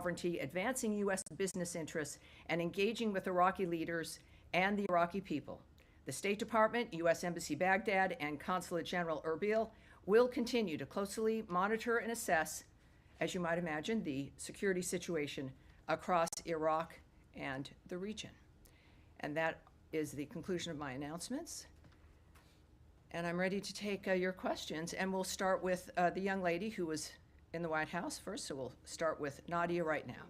sovereignty, advancing U.S. business interests, and engaging with Iraqi leaders and the Iraqi people. The State Department, U.S. Embassy Baghdad, and Consulate General Erbil will continue to closely monitor and assess, as you might imagine, the security situation across Iraq and the region. And that is the conclusion of my announcements. And I'm ready to take your questions. And we'll start with the young lady who was in the White House first. So we'll start with Nadia right now.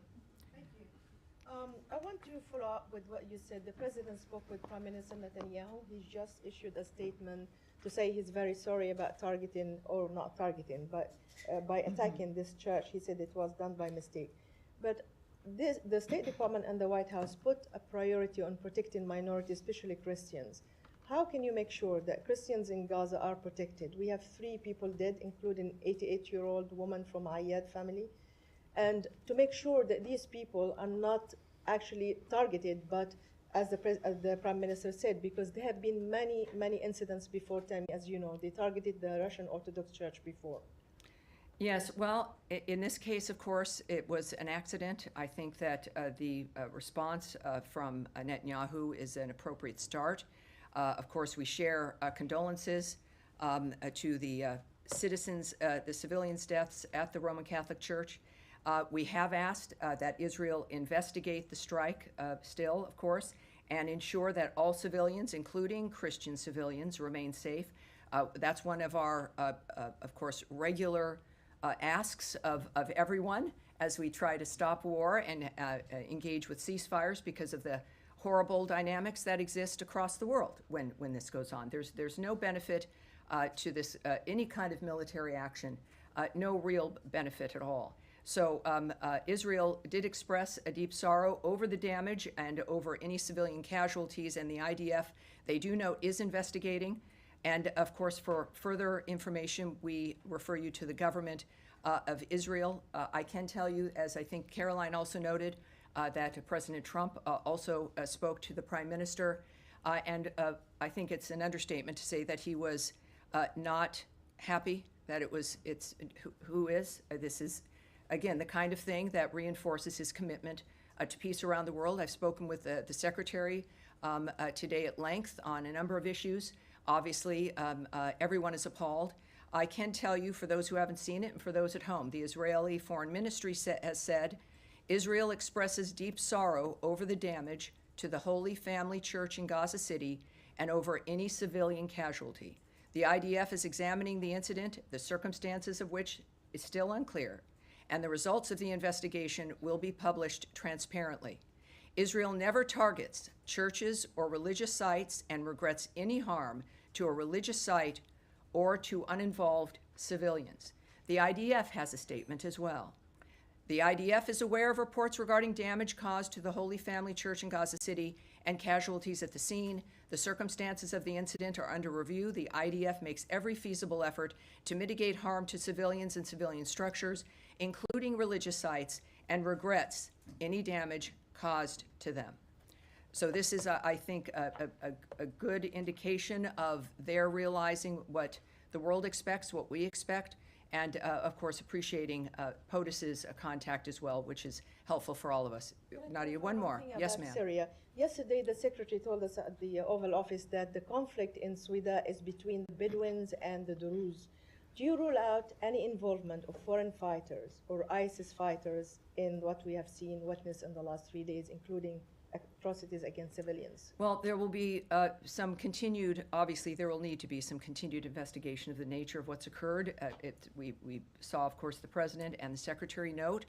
Thank you. I want to follow up with what you said. The president spoke with Prime Minister Netanyahu. He just issued a statement to say he's very sorry about targeting, or not targeting, but by attacking this church. He said it was done by mistake. But the State Department and the White House put a priority on protecting minorities, especially Christians. How can you make sure that Christians in Gaza are protected? We have 3 people dead, including 88-year-old woman from Ayad family. And to make sure that these people are not actually targeted, but as the Prime Minister said, because there have been many incidents before, Tammy, as you know. They targeted the Russian Orthodox Church before. Yes, well, in this case, of course, it was an accident. I think that the response from Netanyahu is an appropriate start. Of course, we share condolences to the citizens, the civilians' deaths at the Roman Catholic Church. We have asked that Israel investigate the strike still, of course, and ensure that all civilians, including Christian civilians, remain safe. That's one of our, of course, regular asks of everyone as we try to stop war and engage with ceasefires because of the horrible dynamics that exist across the world when this goes on. There's no benefit to this, any kind of military action, no real benefit at all. So Israel did express a deep sorrow over the damage and over any civilian casualties, and the IDF, they do note, is investigating. And of course, for further information, we refer you to the government of Israel. I can tell you, as I think Caroline also noted, that President Trump also spoke to the Prime Minister, and I think it's an understatement to say that he was not happy, that this is, again, the kind of thing that reinforces his commitment to peace around the world. I've spoken with the Secretary today at length on a number of issues. Obviously, everyone is appalled. I can tell you, for those who haven't seen it and for those at home, the Israeli Foreign Ministry has said, Israel expresses deep sorrow over the damage to the Holy Family Church in Gaza City and over any civilian casualty. The IDF is examining the incident, the circumstances of which is still unclear, and the results of the investigation will be published transparently. Israel never targets churches or religious sites and regrets any harm to a religious site or to uninvolved civilians. The IDF has a statement as well. The IDF is aware of reports regarding damage caused to the Holy Family Church in Gaza City and casualties at the scene. The circumstances of the incident are under review. The IDF makes every feasible effort to mitigate harm to civilians and civilian structures, including religious sites, and regrets any damage caused to them. So this is, I think, a good indication of their realizing what the world expects, what we expect, and of course appreciating POTUS's contact as well, which is helpful for all of us. Nadia, one more. Yes, ma'am. Syria. Yesterday, the Secretary told us at the Oval Office that the conflict in Sweden is between the Bedouins and the Druze. Do you rule out any involvement of foreign fighters or ISIS fighters in what we have seen, witnessed in the last 3 days, including atrocities against civilians? Well, there will be some continued, obviously there will need to be some continued investigation of the nature of what's occurred. We saw, of course, the President and the Secretary note,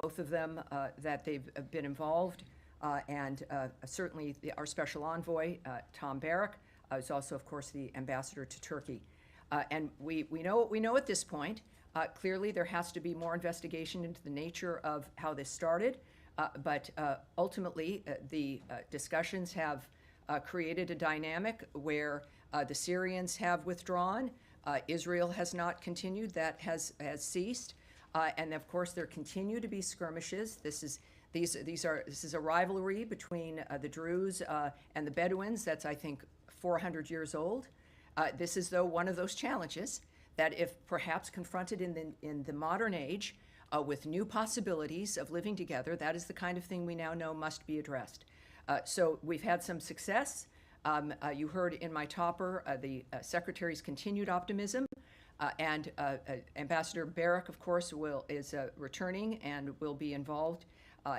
both of them, that they've been involved, and certainly our special envoy, Tom Barrack, is also, of course, the ambassador to Turkey. And we know what we know at this point. Clearly, there has to be more investigation into the nature of how this started. But ultimately, the discussions have created a dynamic where the Syrians have withdrawn. Israel has not continued. That has ceased. And of course, there continue to be skirmishes. This is a rivalry between the Druze and the Bedouins that's, I think, 400 years old. This is, though, one of those challenges that, if perhaps confronted in the modern age, with new possibilities of living together. That is the kind of thing we now know must be addressed. So we've had some success. You heard in my topper the Secretary's continued optimism, and Ambassador Barak, of course, is returning and will be involved.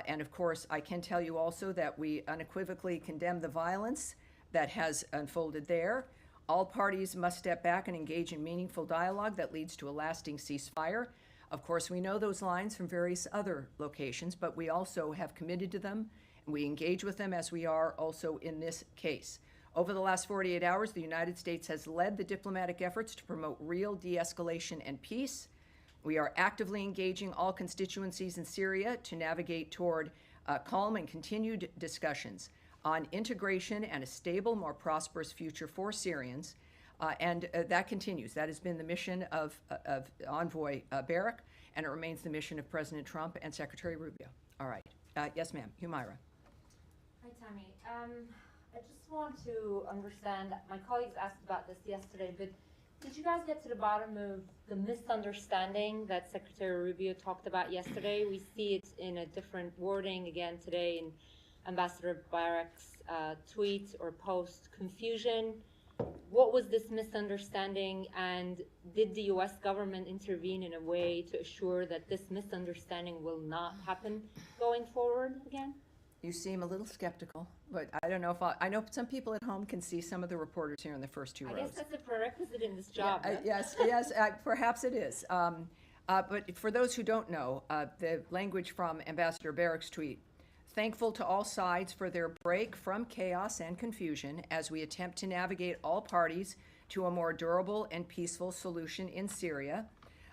And of course, I can tell you also that we unequivocally condemn the violence that has unfolded there. All parties must step back and engage in meaningful dialogue that leads to a lasting ceasefire. Of course, we know those lines from various other locations, but we also have committed to them, and we engage with them as we are also in this case. Over the last 48 hours, the United States has led the diplomatic efforts to promote real de-escalation and peace. We are actively engaging all constituencies in Syria to navigate toward calm and continued discussions on integration and a stable, more prosperous future for Syrians. And that continues. That has been the mission of Envoy Barak, and it remains the mission of President Trump and Secretary Rubio. All right. Yes, ma'am. Humaira. Hi, Tammy. I just want to understand, my colleagues asked about this yesterday, but did you guys get to the bottom of the misunderstanding that Secretary Rubio talked about yesterday? We see it in a different wording again today in Ambassador Barak's tweet or post. Confusion. What was this misunderstanding, and did the U.S. government intervene in a way to assure that this misunderstanding will not happen going forward again? You seem a little skeptical, but I don't know if I know some people at home can see some of the reporters here in the first two rows. I guess that's a prerequisite in this job. Yeah, yes, perhaps it is. But for those who don't know, the language from Ambassador Barak's tweet: thankful to all sides for their break from chaos and confusion as we attempt to navigate all parties to a more durable and peaceful solution in Syria.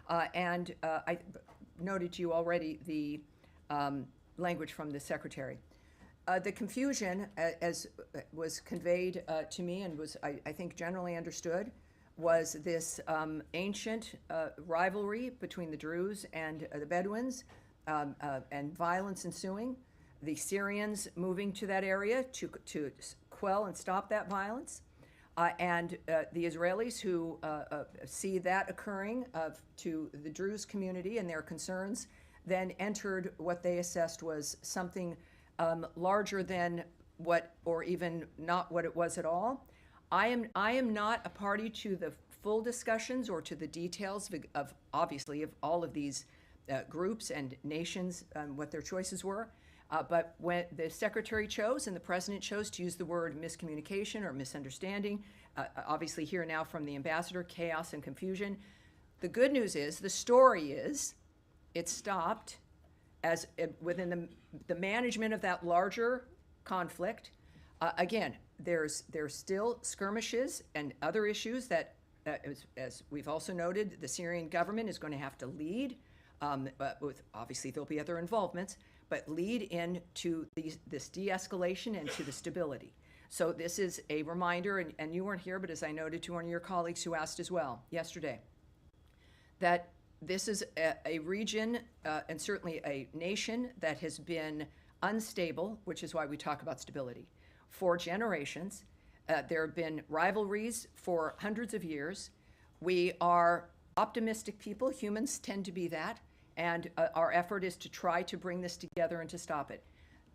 I noted to you already the language from the Secretary. The confusion, as was conveyed to me and was, I think, generally understood, was this ancient rivalry between the Druze and the Bedouins, and violence ensuing. The Syrians moving to that area to quell and stop that violence, and the Israelis who see that occurring to the Druze community and their concerns, then entered what they assessed was something larger than what, or even not what it was at all. I am not a party to the full discussions or to the details of obviously of all of these groups and nations and what their choices were. But when the Secretary chose and the President chose to use the word miscommunication or misunderstanding, obviously here now from the Ambassador, chaos and confusion. The good news is, the story is, it stopped as within the management of that larger conflict. Again, there's still skirmishes and other issues that, as we've also noted, the Syrian government is going to have to lead. With obviously there'll be other involvements, but lead into this de-escalation and to the stability. So this is a reminder, and you weren't here, but as I noted to one of your colleagues who asked as well yesterday, that this is a region and certainly a nation that has been unstable, which is why we talk about stability, for generations. There have been rivalries for hundreds of years. We are optimistic people. Humans tend to be that. And our effort is to try to bring this together and to stop it.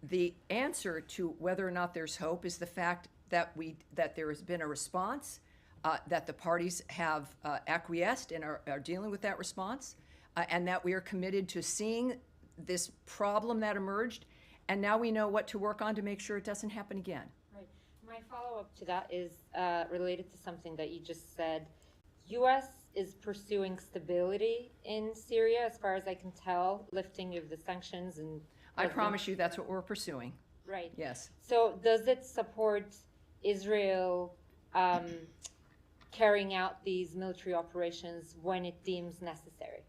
The answer to whether or not there's hope is the fact that there has been a response, that the parties have acquiesced and are dealing with that response, and that we are committed to seeing this problem that emerged, and now we know what to work on to make sure it doesn't happen again. Right. My follow-up to that is related to something that you just said. U.S. is pursuing stability in Syria, as far as I can tell, lifting of the sanctions and... I promise you that's what we're pursuing. Right. Yes. So does it support Israel carrying out these military operations when it deems necessary?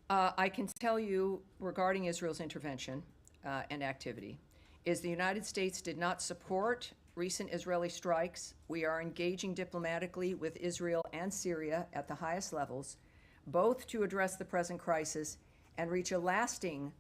I can tell you regarding Israel's intervention and activity is the United States did not support recent Israeli strikes. We are engaging diplomatically with Israel and Syria at the highest levels, both to address the present crisis and reach a lasting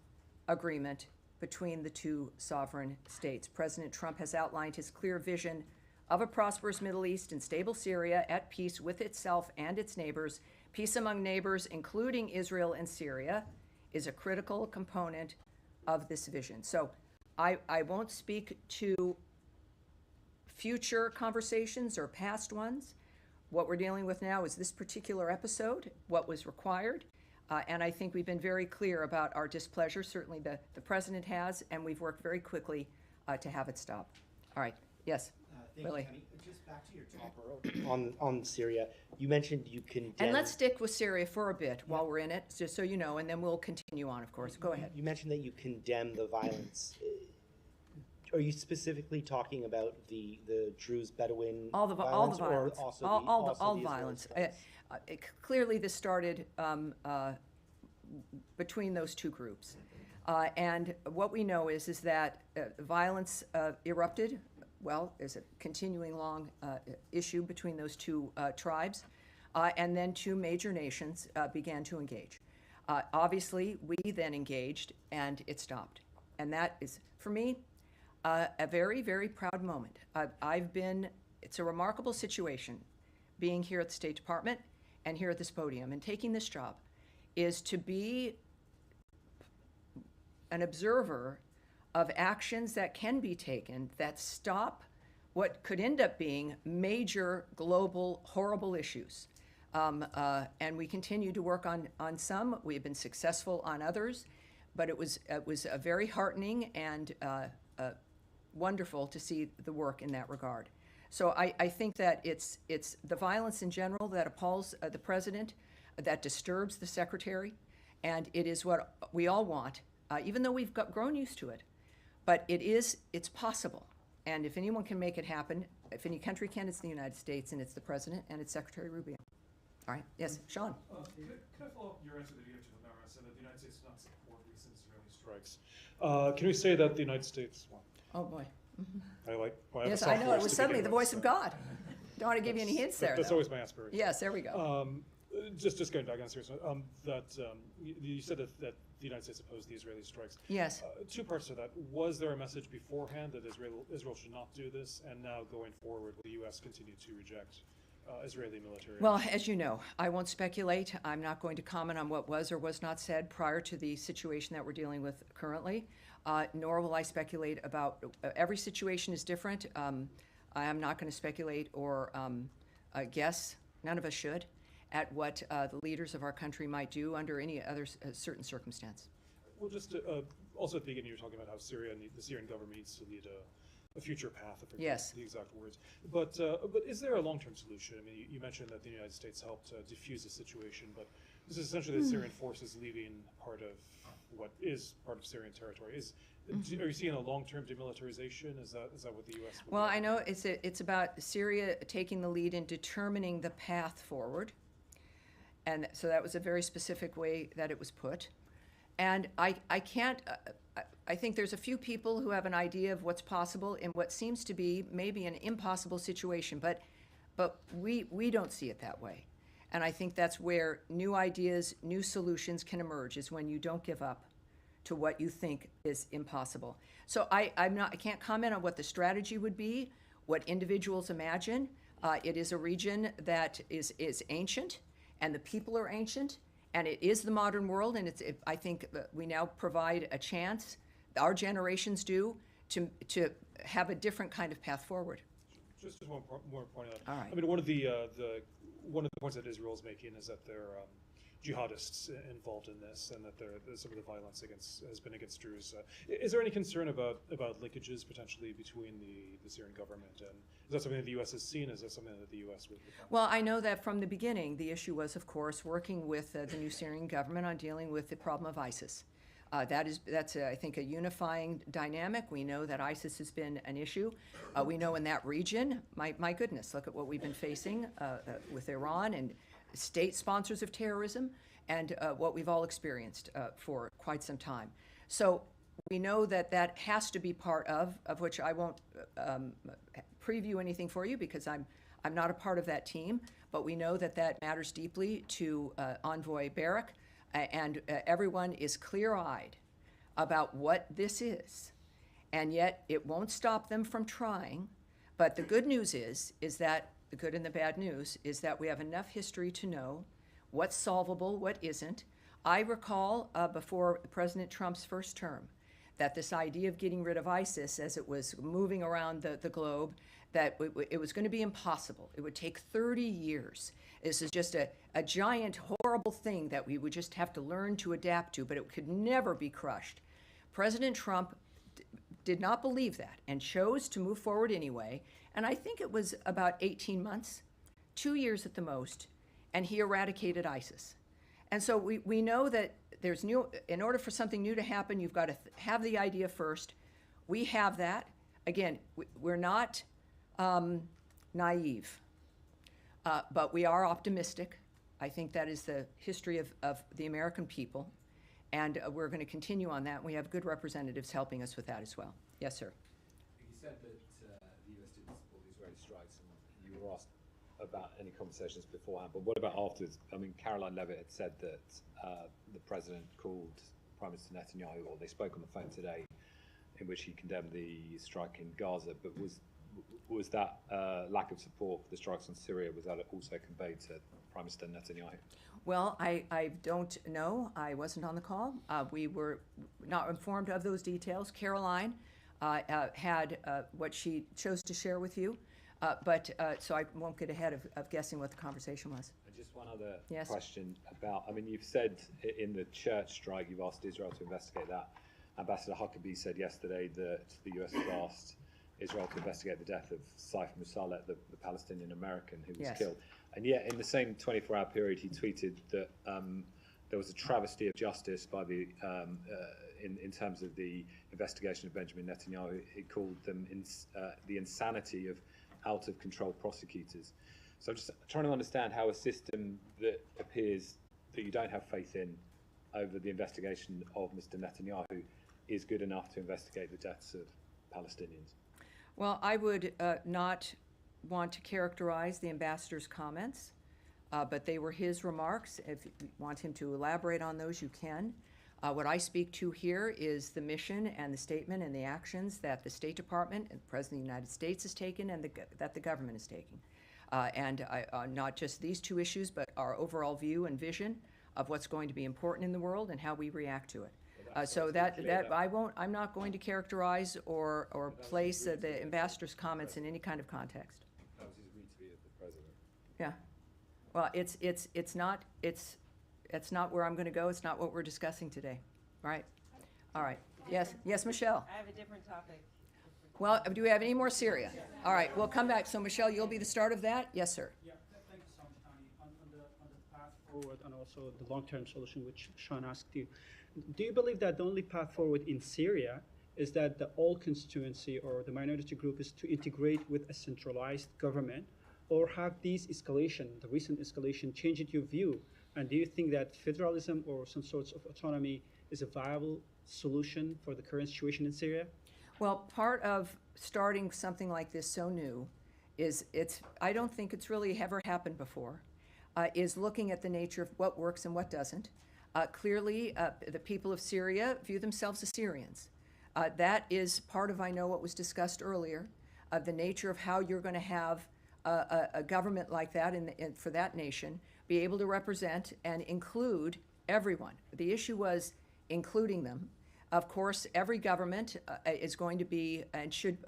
agreement between the two sovereign states. President Trump has outlined his clear vision of a prosperous Middle East and stable Syria at peace with itself and its neighbors, peace among neighbors, including Israel and Syria, is a critical component of this vision. So I won't speak to future conversations or past ones. What we're dealing with now is this particular episode, what was required. And I think we've been very clear about our displeasure. Certainly the president has, and we've worked very quickly to have it stop. All right. Yes. Thank Lily. you, Tammy. Just back to your topper on Syria. You mentioned you condemn. And let's stick with Syria for a bit while we're in it, just so you know, and then we'll continue on, of course. Go ahead. You mentioned that you condemn the violence. Are you specifically talking about the Druze Bedouin All the violence, violence, or also all the Israeli violence. strikes? Clearly, this started between those two groups, and what we know is that violence erupted. Well, is a continuing long issue between those two tribes, and then two major nations began to engage. Obviously, we then engaged, and it stopped, and that is, for me, a very, very proud moment. It's a remarkable situation being here at the State Department and here at this podium and taking this job, is to be an observer of actions that can be taken that stop what could end up being major global horrible issues. And we continue to work on some. We have been successful on others, but it was a very heartening and wonderful to see the work in that regard. So I think that it's the violence in general that appalls the president, that disturbs the secretary, and it is what we all want, even though we've grown used to it. But it's possible. And if anyone can make it happen, if any country can, it's the United States, and it's the president, and it's Secretary Rubio. All right, yes, Sean. Can I follow up your answer that you gave to the Mara, said that the United States does not support recent Israeli strikes? Can we say that the United States, well, Oh, boy. I have Yes, a I soft know, it voice was to suddenly begin the with, voice of so God. Don't want to give you any hints there, That's though. always my aspiration. Yes, there we go. Just going back on serious note, you said that the United States opposed the Israeli strikes. Yes. Two parts to that. Was there a message beforehand that Israel should not do this, and now going forward, will the U.S. continue to reject Israeli military? Well, as you know, I won't speculate. I'm not going to comment on what was or was not said prior to the situation that we're dealing with currently, nor will I speculate about, every situation is different. I am not going to speculate or guess, none of us should, at what the leaders of our country might do under any other certain circumstance. Well, just also at the beginning, you were talking about how Syria and the Syrian government needs to lead a future path. I forget Yes. the exact words. But is there a long-term solution? I mean, you mentioned that the United States helped diffuse the situation, but this is essentially the Syrian forces leaving part of what is part of Syrian territory. Are you seeing a long-term demilitarization? Is that what the U.S. would Well, do? I know it's about Syria taking the lead in determining the path forward. And so that was a very specific way that it was put. And I can't, I think there's a few people who have an idea of what's possible in what seems to be maybe an impossible situation, but we don't see it that way. And I think that's where new ideas, new solutions can emerge, is when you don't give up to what you think is impossible. So I can't comment on what the strategy would be, what individuals imagine. It is a region that is ancient, and the people are ancient, and it is the modern world, and I think we now provide a chance, our generations do, to have a different kind of path forward. Just one more point on that. All right. I mean, one of the points that Israel is making is that there are jihadists involved in this, and that some of the violence has been against Druze. Is there any concern about linkages potentially between the Syrian government, and is that something that the U.S. has seen? Is that something that the U.S. would? Well, I know that from the beginning, the issue was, of course, working with the new Syrian government on dealing with the problem of ISIS. That's I think, a unifying dynamic. We know that ISIS has been an issue. We know in that region, my goodness, look at what we've been facing with Iran and state sponsors of terrorism, and what we've all experienced for quite some time. So we know that has to be part of which I won't preview anything for you, because I'm not a part of that team, but we know that matters deeply to Envoy Barak, and everyone is clear-eyed about what this is, and yet it won't stop them from trying. But the good news is that the good and the bad news is that we have enough history to know what's solvable, what isn't. I recall before President Trump's first term that this idea of getting rid of ISIS as it was moving around the globe, that it was going to be impossible. It would take 30 years. This is just a giant, horrible thing that we would just have to learn to adapt to, but it could never be crushed. President Trump did not believe that and chose to move forward anyway. And I think it was about 18 months, 2 years at the most, and he eradicated ISIS. And so we know that there's in order for something new to happen, you've got to have the idea first. We have that. Again, we're not naive, but we are optimistic. I think that is the history of the American people, and we're going to continue on that. We have good representatives helping us with that as well. Yes, sir. You said that the US didn't support the Israeli strikes, and you were asked about any conversations beforehand, but what about afterwards? I mean, Caroline Levitt had said that the president called Prime Minister Netanyahu, or they spoke on the phone today, in which he condemned the strike in Gaza, but was that lack of support for the strikes on Syria, was that also conveyed to Prime Minister Netanyahu? Well, I don't know. I wasn't on the call. We were not informed of those details. Caroline had what she chose to share with you, so I won't get ahead of guessing what the conversation was. And just one other Yes. question about, I mean, you've said in the church strike, you've asked Israel to investigate that. Ambassador Huckabee said yesterday that the US has asked Israel to investigate the death of Saif Musaleh, the Palestinian American who was Yes. killed. And yet, in the same 24-hour period, he tweeted that there was a travesty of justice by the in terms of the investigation of Benjamin Netanyahu. He called them the insanity of out-of-control prosecutors. So I'm just trying to understand how a system that appears that you don't have faith in over the investigation of Mr. Netanyahu is good enough to investigate the deaths of Palestinians. Well, I would not want to characterize the ambassador's comments, but they were his remarks. If you want him to elaborate on those, you can. What I speak to here is the mission and the statement and the actions that the State Department and the President of the United States has taken and that the government is taking. And not just these two issues, but our overall view and vision of what's going to be important in the world and how we react to it. So I'm not going to characterize or place the ambassador's comments in any kind of context. That was his retweet of the president. Yeah. Well, it's not where I'm going to go. It's not what we're discussing today. Right? All right. Yes, Michelle. I have a different topic. Well, do we have any more Syria? All right, we'll come back. So, Michelle, you'll be the start of that? Yes, sir. Yeah, thank you so much, Tani. On the path forward and also the long-term solution, which Sean asked you, do you believe that the only path forward in Syria is that the all constituency or the minority group is to integrate with a centralized government, or have these the recent escalation, changed your view? And do you think that federalism or some sorts of autonomy is a viable solution for the current situation in Syria? Well, part of starting something like this so new is I don't think it's really ever happened before, is looking at the nature of what works and what doesn't. Clearly, the people of Syria view themselves as Syrians. That is part of, I know, what was discussed earlier, of the nature of how you're going to have a government like that for that nation be able to represent and include everyone. The issue was including them. Of course, every government is going to be, and should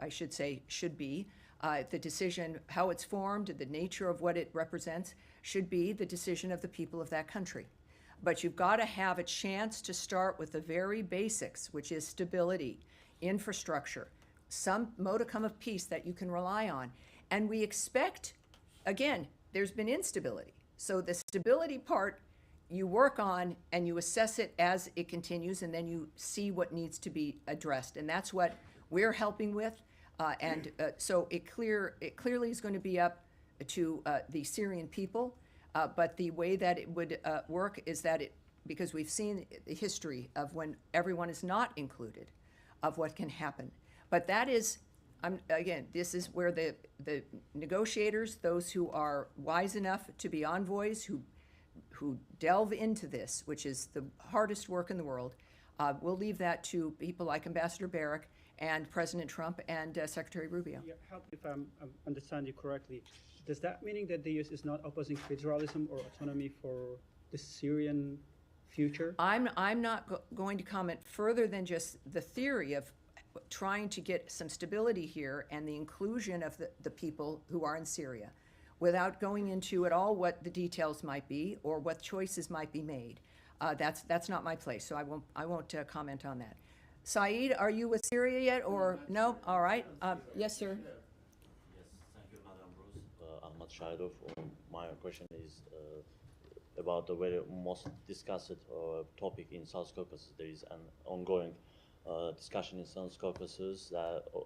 be, the decision, how it's formed, the nature of what it represents, should be the decision of the people of that country. But you've got to have a chance to start with the very basics, which is stability, infrastructure, some modicum of peace that you can rely on. And we expect, again, there's been instability. So the stability part you work on and you assess it as it continues, and then you see what needs to be addressed. And that's what we're helping with. So it clearly is going to be up to the Syrian people. But the way that it would work is that because we've seen the history of when everyone is not included, of what can happen. But that is, again, this is where the negotiators, those who are wise enough to be envoys, who delve into this, which is the hardest work in the world, we'll leave that to people like Ambassador Barrack and President Trump and Secretary Rubio. Yeah, help if I understand you correctly. Does that mean that the U.S. is not opposing federalism or autonomy for the Syrian future? I'm not going to comment further than just the theory of trying to get some stability here and the inclusion of the people who are in Syria, without going into at all what the details might be or what choices might be made. That's not my place, so I won't comment on that. Saeed, are you with Syria yet, or no? All right. Yes, sir. Yes, thank you, Madam Bruce. Ahmad Shahidov. My question is about the very most discussed topic in South Caucasus. There is an ongoing discussion in South Caucasus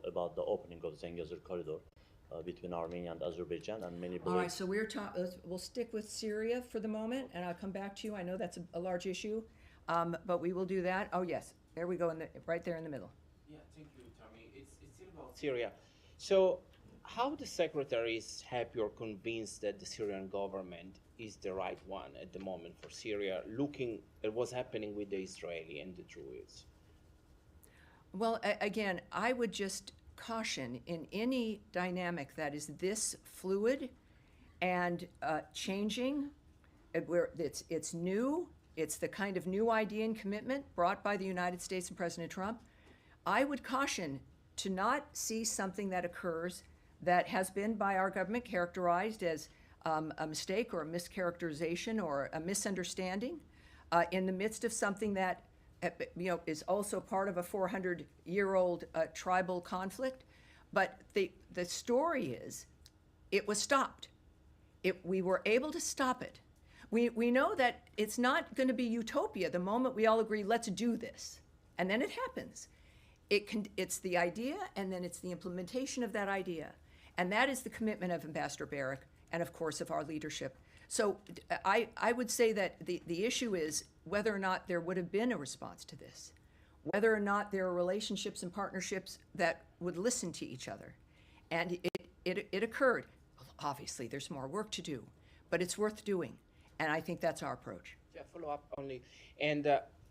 about the opening of the Zangezur corridor between Armenia and Azerbaijan, and many All right, so we'll stick with Syria for the moment, and I'll come back to you. I know that's a large issue, but we will do that. Oh, yes, there we go, right there in the middle. Yeah, thank you, Tommy. It's still about Syria. So, how the Secretary is happy or convinced that the Syrian government is the right one at the moment for Syria, looking at what's happening with the Israeli and the Druids? Well, again, I would just caution in any dynamic that is this fluid and changing, where it's new, it's the kind of new idea and commitment brought by the United States and President Trump. I would caution to not see something that occurs that has been by our government characterized as a mistake or a mischaracterization or a misunderstanding in the midst of something that is also part of a 400-year-old tribal conflict. But the story is, it was stopped. We were able to stop it. We know that it's not going to be utopia the moment we all agree, let's do this. And then it happens. It's the idea, and then it's the implementation of that idea. And that is the commitment of Ambassador Barrack and, of course, of our leadership. So I would say that the issue is whether or not there would have been a response to this, whether or not there are relationships and partnerships that would listen to each other. And it occurred. Obviously, there's more work to do, but it's worth doing. And I think that's our approach. Yeah, follow up only. And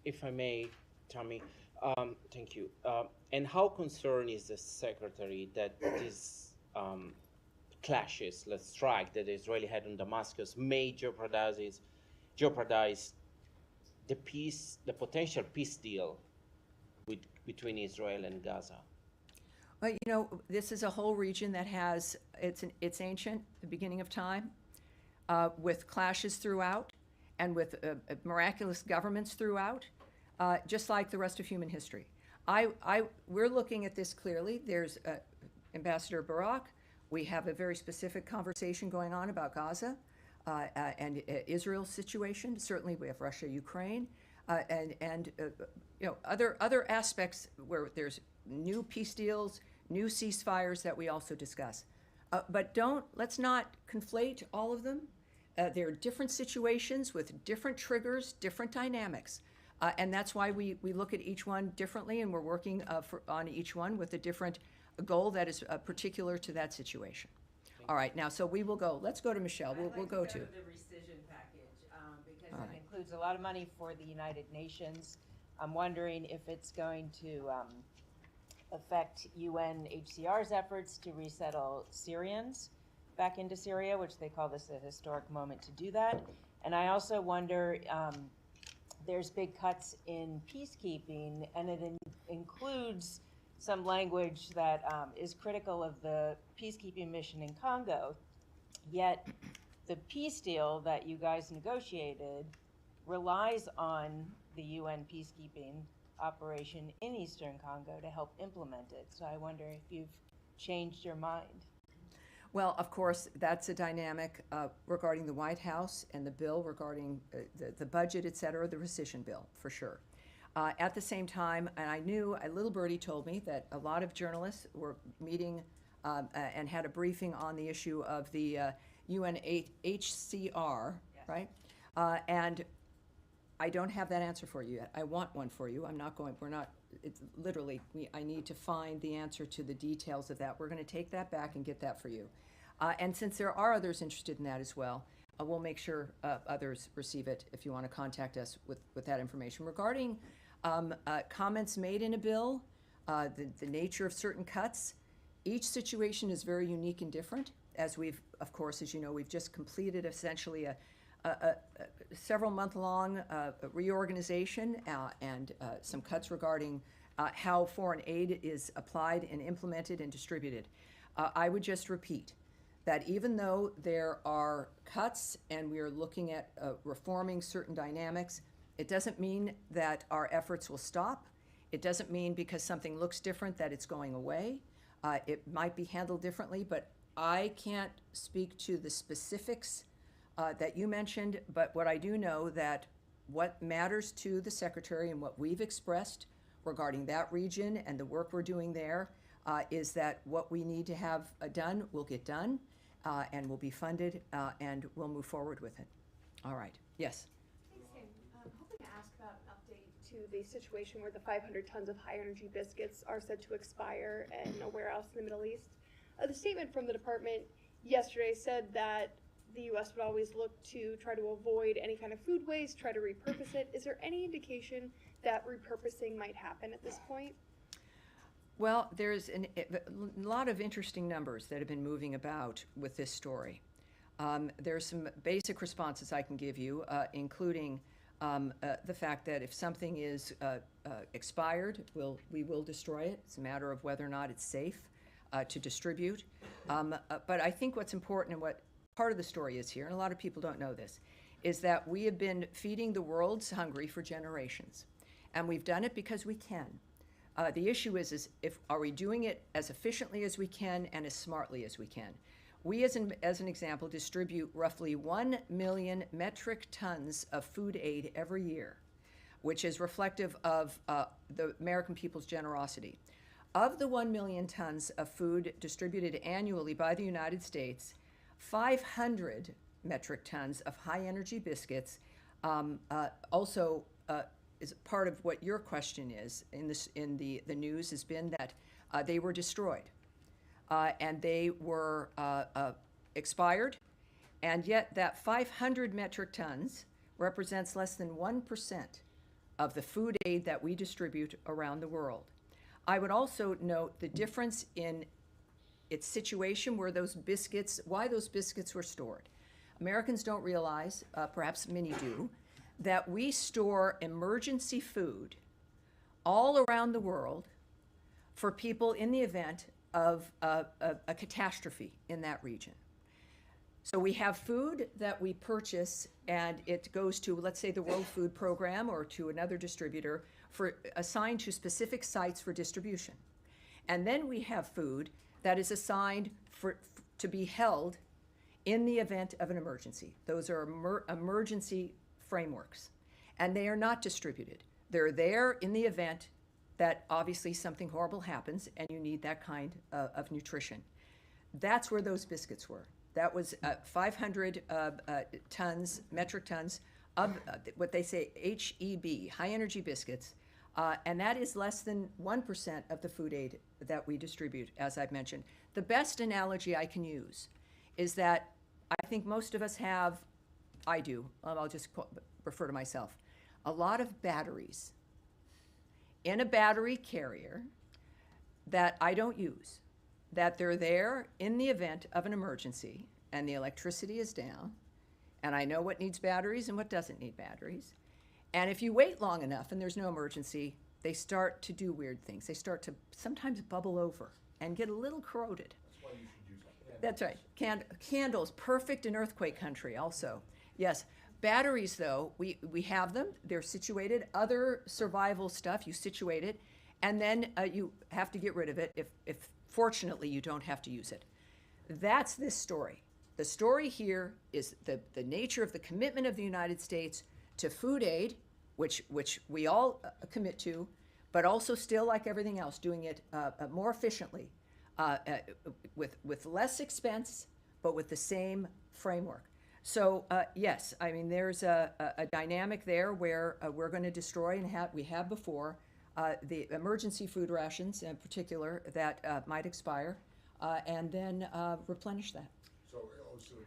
if I may, Tommy, thank you. And how concerned is the Secretary that this clashes, let's strike, that the Israeli had in Damascus may jeopardize the peace, the potential peace deal between Israel and Gaza? Well, this is a whole region that has, it's ancient, the beginning of time, with clashes throughout and with miraculous governments throughout, just like the rest of human history. We're looking at this clearly. There's Ambassador Barrack. We have a very specific conversation going on about Gaza and Israel's situation. Certainly, we have Russia, Ukraine, and other aspects where there's new peace deals, new ceasefires that we also discuss. But let's not conflate all of them. There are different situations with different triggers, different dynamics. And that's why we look at each one differently, and we're working on each one with a different goal that is particular to that situation. All right, now, so we will go. Let's go to Michelle. We'll go to the rescission package because All it right. includes a lot of money for the United Nations. I'm wondering if it's going to affect UNHCR's efforts to resettle Syrians back into Syria, which they call this a historic moment to do that. And I also wonder, there's big cuts in peacekeeping, and it includes some language that is critical of the peacekeeping mission in Congo. Yet the peace deal that you guys negotiated relies on the UN peacekeeping operation in Eastern Congo to help implement it. So I wonder if you've changed your mind. Well, of course, that's a dynamic regarding the White House and the bill regarding the budget, et cetera, the rescission bill, for sure. At the same time, and a little birdie told me that a lot of journalists were meeting and had a briefing on the issue of the UNHCR, yes. Right? And I don't have that answer for you yet. I want one for you. It's literally, I need to find the answer to the details of that. We're going to take that back and get that for you. And since there are others interested in that as well, we'll make sure others receive it if you want to contact us with that information. Regarding comments made in a bill, the nature of certain cuts, each situation is very unique and different. As we've, of course, as you know, we've just completed essentially several month-long reorganization and some cuts regarding how foreign aid is applied and implemented and distributed. I would just repeat that even though there are cuts and we are looking at reforming certain dynamics, it doesn't mean that our efforts will stop. It doesn't mean because something looks different that it's going away. It might be handled differently, but I can't speak to the specifics that you mentioned, but what I do know that what matters to the Secretary and what we've expressed regarding that region and the work we're doing there is that what we need to have done will get done and will be funded and we'll move forward with it. All right. Yes. Thanks, Sam. I'm hoping to ask about an update to the situation where the 500 tons of high-energy biscuits are said to expire in a warehouse in the Middle East. The statement from the department yesterday said that the U.S. would always look to try to avoid any kind of food waste, try to repurpose it. Is there any indication that repurposing might happen at this point? Well, there's a lot of interesting numbers that have been moving about with this story. There's some basic responses I can give you, including the fact that if something is expired, we will destroy it. It's a matter of whether or not it's safe to distribute. But I think what's important and what part of the story is here, and a lot of people don't know this, is that we have been feeding the world's hungry for generations. And we've done it because we can. The issue is are we doing it as efficiently as we can and as smartly as we can? We, as an example, distribute roughly 1 million metric tons of food aid every year, which is reflective of the American people's generosity. Of the 1 million tons of food distributed annually by the United States, 500 metric tons of high-energy biscuits also is part of what your question is in the news has been that they were destroyed and they were expired, and yet that 500 metric tons represents less than 1% of the food aid that we distribute around the world. I would also note the difference in its situation where why those biscuits were stored. Americans don't realize, perhaps many do, that we store emergency food all around the world for people in the event of a catastrophe in that region. So we have food that we purchase and it goes to, let's say, the World Food Program or to another distributor assigned to specific sites for distribution. And then we have food that is assigned to be held in the event of an emergency. Those are emergency frameworks, and they are not distributed. They're there in the event that obviously something horrible happens and you need that kind of nutrition. That's where those biscuits were. That was 500 metric tons of what they say HEB, high energy biscuits, and that is less than 1% of the food aid that we distribute, as I've mentioned. The best analogy I can use is that I think most of us have, I do, I'll just refer to myself, a lot of batteries in a battery carrier that I don't use, that they're there in the event of an emergency and the electricity is down, and I know what needs batteries and what doesn't need batteries. And if you wait long enough and there's no emergency, they start to do weird things. They start to sometimes bubble over and get a little corroded. That's why you should use candles. That's right. Candles, perfect in earthquake country also. Yes. Batteries, though, we have them. They're situated. Other survival stuff, you situate it, and then you have to get rid of it if fortunately you don't have to use it. That's this story. The story here is the nature of the commitment of the United States to food aid, which we all commit to, but also still, like everything else, doing it more efficiently, with less expense, but with the same framework. So yes, I mean there's a dynamic there where we're going to destroy and we have before the emergency food rations in particular that might expire, and then replenish that. So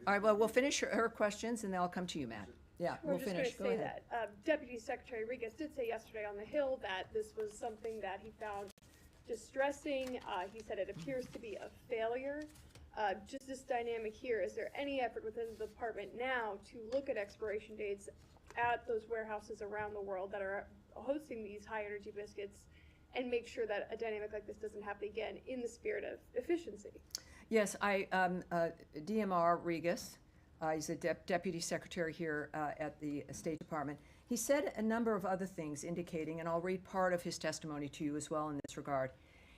all right, well we'll finish her questions and then I'll come to you, Matt. Yeah, we'll finish. Go ahead. Deputy Secretary Regas did say yesterday on the Hill that this was something that he found distressing. He said it appears to be a failure. just this dynamic here, is there any effort within the department now to look at expiration dates at those warehouses around the world that are hosting these high energy biscuits and make sure that a dynamic like this doesn't happen again in the spirit of efficiency? Yes, DMR Regas, he's a deputy secretary here at the State Department. He said a number of other things indicating, and I'll read part of his testimony to you as well in this regard.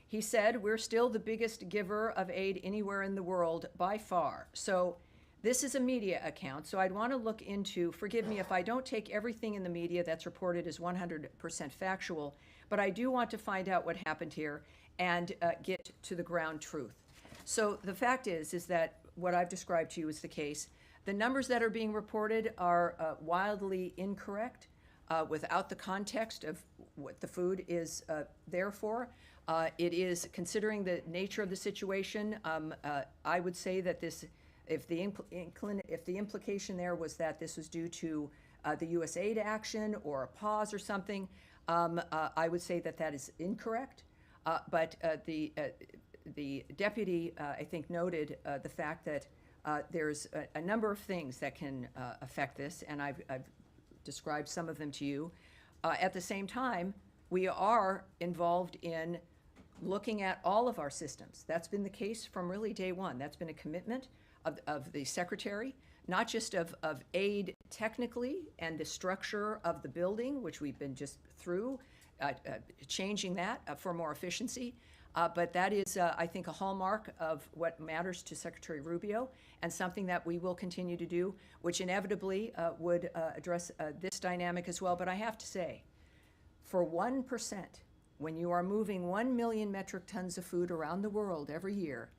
He said, we're still the biggest giver of aid anywhere in the world by far. So this is a media account, so I'd want to look into, forgive me if I don't take everything in the media that's reported as 100% factual, but I do want to find out what happened here and get to the ground truth. So the fact is that what I've described to you is the case. The numbers that are being reported are wildly incorrect without the context of what the food is there for. It is, considering the nature of the situation, I would say that this, if the implication there was that this was due to the USAID action or a pause or something, I would say that that is incorrect. But the deputy, I think, noted the fact that there's a number of things that can affect this, and I've described some of them to you. At the same time, we are involved in looking at all of our systems. That's been the case from really day one. That's been a commitment of the secretary, not just of aid technically and the structure of the building, which we've been just through, changing that for more efficiency. But that is, I think, a hallmark of what matters to Secretary Rubio and something that we will continue to do, which inevitably would address this dynamic as well. But I have to say, for 1%, when you are moving 1 million metric tons of food around the world every year,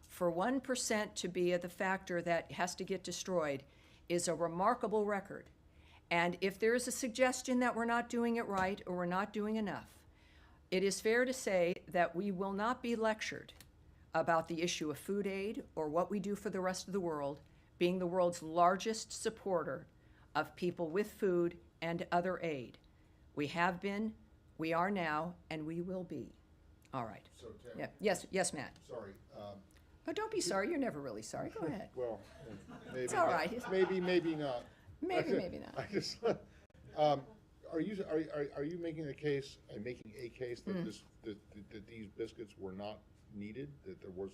for 1% to be the factor that has to get destroyed is a remarkable record. And if there is a suggestion that we're not doing it right or we're not doing enough, it is fair to say that we will not be lectured about the issue of food aid or what we do for the rest of the world, being the world's largest supporter of people with food and other aid. We have been, we are now, and we will be. All right. So, Tammy, Yeah. Yes, Matt. sorry. Oh, don't be sorry. You're never really sorry. Go ahead. Well, maybe It's all not. right. Maybe not. Maybe not. I just, are you making a case that that these biscuits were not needed, that there was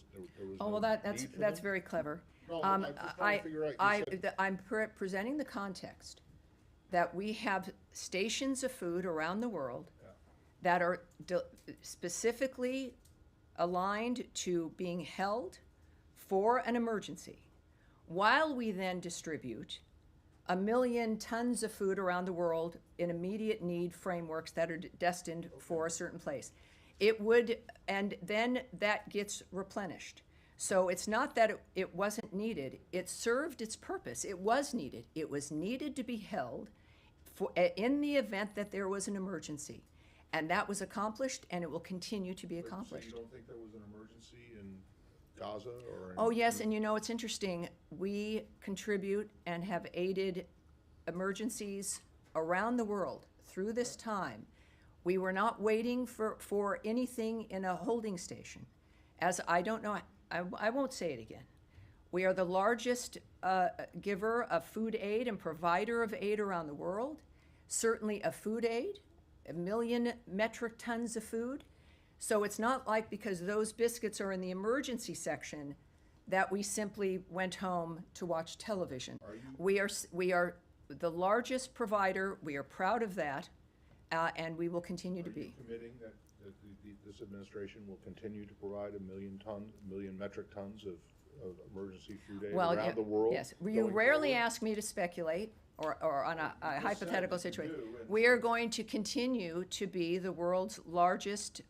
Oh, no well, need for that's them? very clever. No, I'm just trying to figure out, I'm presenting the context that we have stations of food around the world that are specifically aligned to being held for an emergency, while we then distribute 1 million tons of food around the world in immediate need frameworks that are destined for a certain place. It would, and then that gets replenished. So it's not that it wasn't needed. It served its purpose. It was needed. It was needed to be held for, in the event that there was an emergency. And that was accomplished, and it will continue to be accomplished. So you don't think there was an emergency in Gaza or? Oh, yes, and you know, it's interesting. We contribute and have aided emergencies around the world through this time. We were not waiting for anything in a holding station. As I don't know, I won't say it again. We are the largest giver of food aid and provider of aid around the world, certainly of food aid, 1 million metric tons of food. So it's not like because those biscuits are in the emergency section that we simply went home to watch television. We are the largest provider. We are proud of that, and we will continue to be. Are you committing that this administration will continue to provide 1 million metric tons of emergency food aid around the world? Yes. You rarely ask me to speculate or on a hypothetical situation. We are going to continue to be the world's largest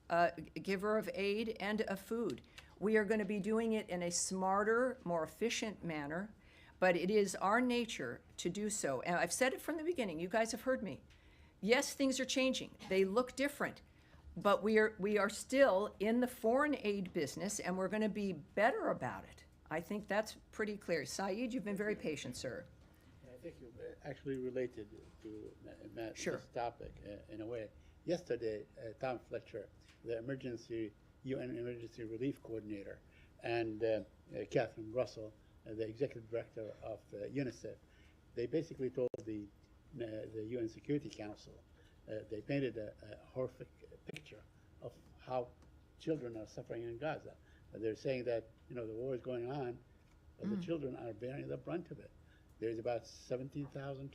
giver of aid and of food. We are going to be doing it in a smarter, more efficient manner, but it is our nature to do so. And I've said it from the beginning. You guys have heard me. Yes, things are changing. They look different, but we are still in the foreign aid business, and we're going to be better about it. I think that's pretty clear. Saeed, you've been very patient, sir. I think you actually related to Matt's Sure. topic in a way. Yesterday, Tom Fletcher, the UN Emergency Relief Coordinator, and Catherine Russell, the executive director of UNICEF, they basically told the UN Security Council, they painted a horrific picture of how children are suffering in Gaza. They're saying that, you know, the war is going on, but the children are bearing the brunt of it. There's about 17,000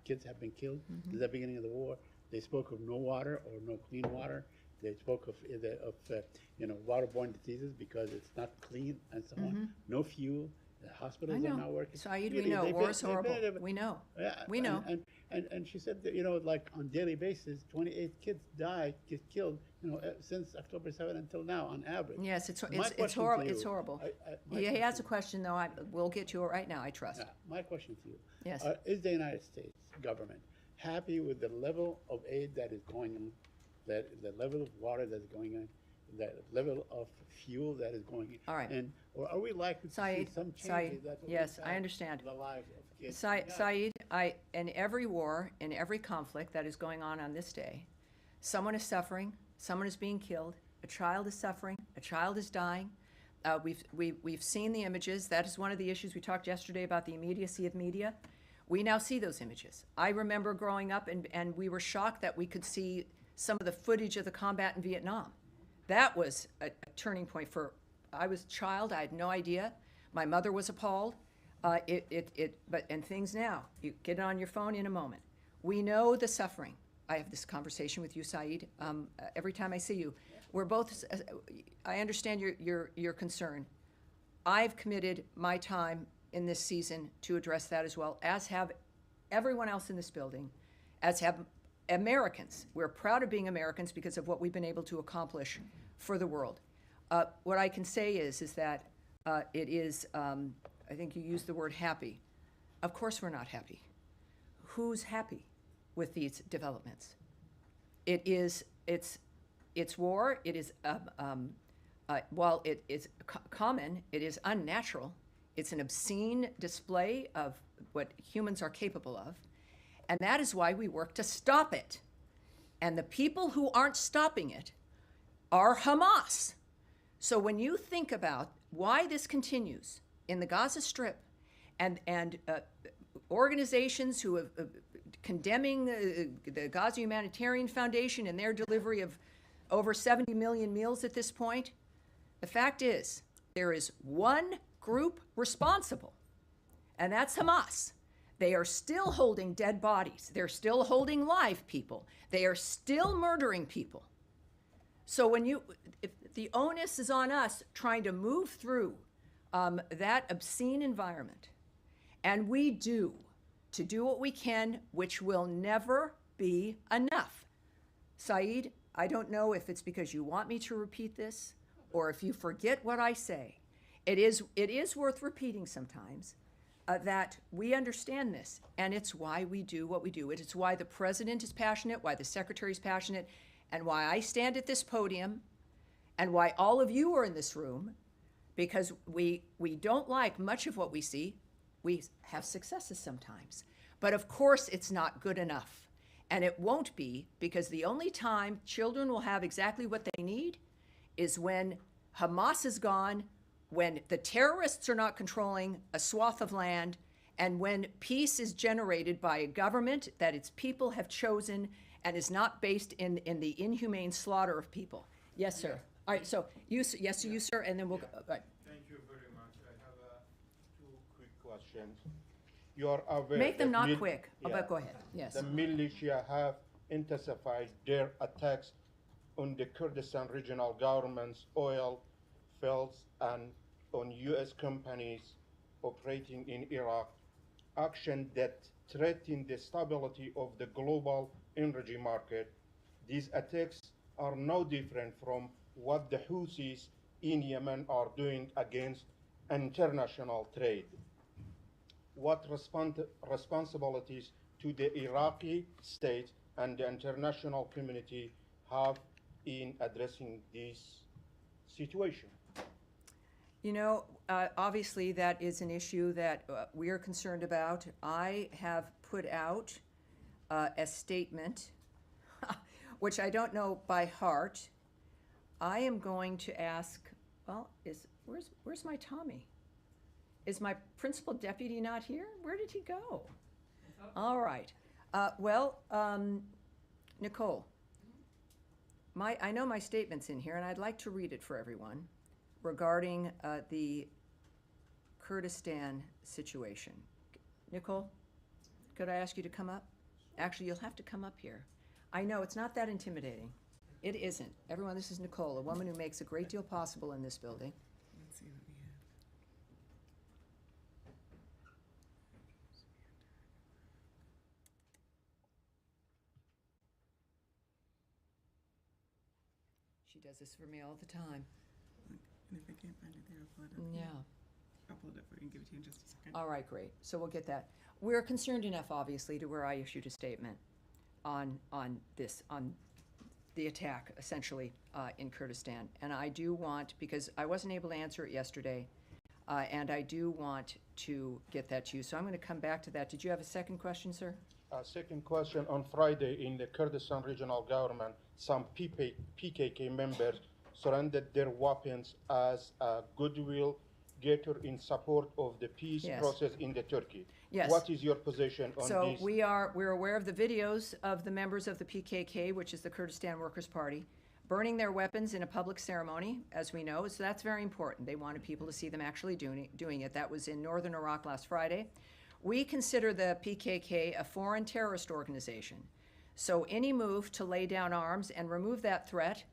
kids have been killed since the beginning of the war. They spoke of no water or no clean water. They spoke of you know, waterborne diseases because it's not clean and so on. No fuel. The hospitals are not working. Saeed, we know war is horrible. We know. Yeah, we know. And she said that, you know, like on daily basis, 28 kids get killed, you know, since October 7 until now on average. Yes, it's horrible. It's horrible. He has a question, though. We'll get to it right now, I trust. My question to you. Yes. Is the United States government happy with the level of aid that is going on, the level of water that is going on, the level of fuel that is going in? All right. Or are we likely to see some changes that will yes, impact I understand. the lives of kids? Saeed, in every war, in every conflict that is going on this day, someone is suffering, someone is being killed, a child is suffering, a child is dying. We've seen the images. That is one of the issues we talked yesterday about, the immediacy of media. We now see those images. I remember growing up and we were shocked that we could see some of the footage of the combat in Vietnam. That was a turning point I was a child, I had no idea. My mother was appalled. And things now, you get it on your phone in a moment. We know the suffering. I have this conversation with you, Saeed, every time I see you. We're both, I understand your concern. I've committed my time in this season to address that as well, as have everyone else in this building, as have Americans. We're proud of being Americans because of what we've been able to accomplish for the world. What I can say is that it is, I think you used the word happy. Of course we're not happy. Who's happy with these developments? It's war. It is, while it is common, it is unnatural. It's an obscene display of what humans are capable of. And that is why we work to stop it. And the people who aren't stopping it are Hamas. So when you think about why this continues in the Gaza Strip and organizations who have condemning the Gaza Humanitarian Foundation and their delivery of over 70 million meals at this point, the fact is there is one group responsible, and that's Hamas. They are still holding dead bodies. They're still holding live people. They are still murdering people. So if the onus is on us trying to move through that obscene environment, and we do, to do what we can, which will never be enough. Saeed, I don't know if it's because you want me to repeat this or if you forget what I say. It is worth repeating sometimes that we understand this, and it's why we do what we do. It's why the president is passionate, why the secretary is passionate, and why I stand at this podium, and why all of you are in this room, because we don't like much of what we see. We have successes sometimes. But of course it's not good enough. And it won't be, because the only time children will have exactly what they need is when Hamas is gone, when the terrorists are not controlling a swath of land, and when peace is generated by a government that its people have chosen and is not based in the inhumane slaughter of people. Yes, sir. All right, so you, sir, and then we'll go. Right. Thank you very much. I have two quick questions. You are aware. Make them not quick. But go ahead. Yes. The militia have intensified their attacks on the Kurdistan regional government's oil fields and on U.S. companies operating in Iraq, action that threaten the stability of the global energy market. These attacks are no different from what the Houthis in Yemen are doing against international trade. What responsibilities do the Iraqi state and the international community have in addressing this situation? You know, obviously that is an issue that we are concerned about. I have put out a statement, which I don't know by heart. I am going to ask Well, where's my Tommy? Is my principal deputy not here? Where did he go? All right. Nicole, I know my statement's in here, and I'd like to read it for everyone regarding the Kurdistan situation. Nicole, could I ask you to come up? Actually, you'll have to come up here. I know, it's not that intimidating. It isn't. Everyone, this is Nicole, a woman who makes a great deal possible in this building. Let's see what we have. She does this for me all the time. Look, and if I can't find it there, I'll pull it up. Yeah. I'll pull it up for you and give it to you in just a second. All right, great. So we'll get that. We're concerned enough, obviously, to where I issued a statement on the attack, essentially, in Kurdistan. And I do want, because I wasn't able to answer it yesterday, and I do want to get that to you. So I'm going to come back to that. Did you have a second question, sir? Second question, on Friday in the Kurdistan regional government, some PKK members surrendered their weapons as a goodwill gesture in support of the peace Yes. process in the Turkey. Yes. What is your position on So this? we're aware of the videos of the members of the PKK, which is the Kurdistan Workers' Party, burning their weapons in a public ceremony, as we know. So that's very important. They wanted people to see them actually doing it. That was in northern Iraq last Friday. We consider the PKK a foreign terrorist organization. So any move to lay down arms and remove that threat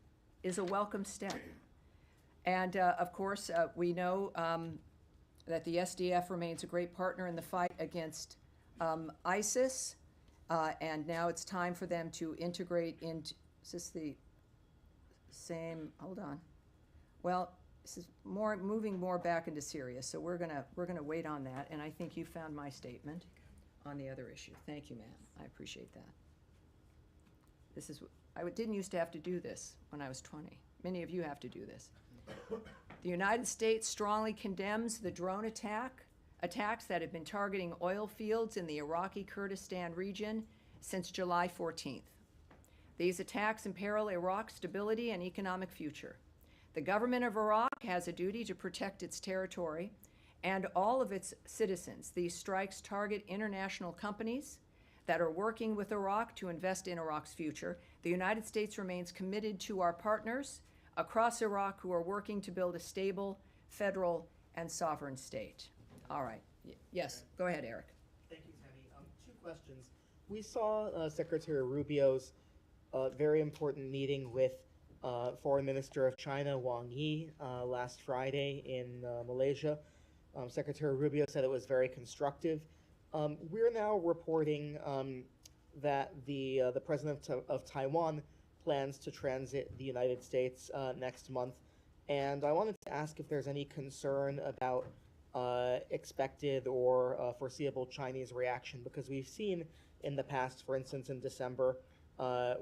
is a welcome step. And of course, we know that the SDF remains a great partner in the fight against ISIS. And now it's time for them to integrate into, is this the same, hold on. Well, this is moving more back into Syria, so we're gonna wait on that, and I think you found my statement on the other issue. Thank you, ma'am. I appreciate that. This is, I didn't used to have to do this when I was 20. Many of you have to do this. The United States strongly condemns the drone attacks that have been targeting oil fields in the Iraqi Kurdistan region since July 14th. These attacks imperil Iraq's stability and economic future. The government of Iraq has a duty to protect its territory and all of its citizens. These strikes target international companies that are working with Iraq to invest in Iraq's future. The United States remains committed to our partners across Iraq who are working to build a stable, federal, and sovereign state. All right. Yes, go ahead, Eric. Thank you, Tammy. Two questions. We saw Secretary Rubio's very important meeting with Foreign Minister of China, Wang Yi, last Friday in Malaysia. Secretary Rubio said it was very constructive. We're now reporting that the president of Taiwan plans to transit the United States next month. And I wanted to ask if there's any concern about expected or foreseeable Chinese reaction, because we've seen in the past, for instance, in December,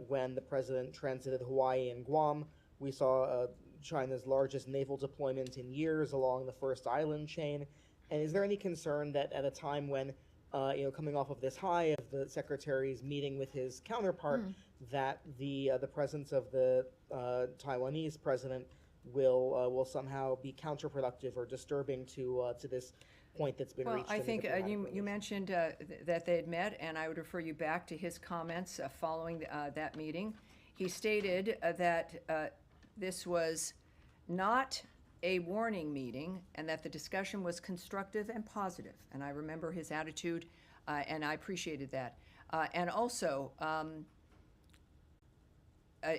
when the president transited Hawaii and Guam, we saw China's largest naval deployment in years along the first island chain. And is there any concern that at a time when, coming off of this high of the secretary's meeting with his counterpart, that the presence of the Taiwanese president will somehow be counterproductive or disturbing to this point that's been reached? Well, I think you mentioned that they had met, and I would refer you back to his comments following that meeting. He stated that this was not a warning meeting and that the discussion was constructive and positive. And I remember his attitude, and I appreciated that. And also,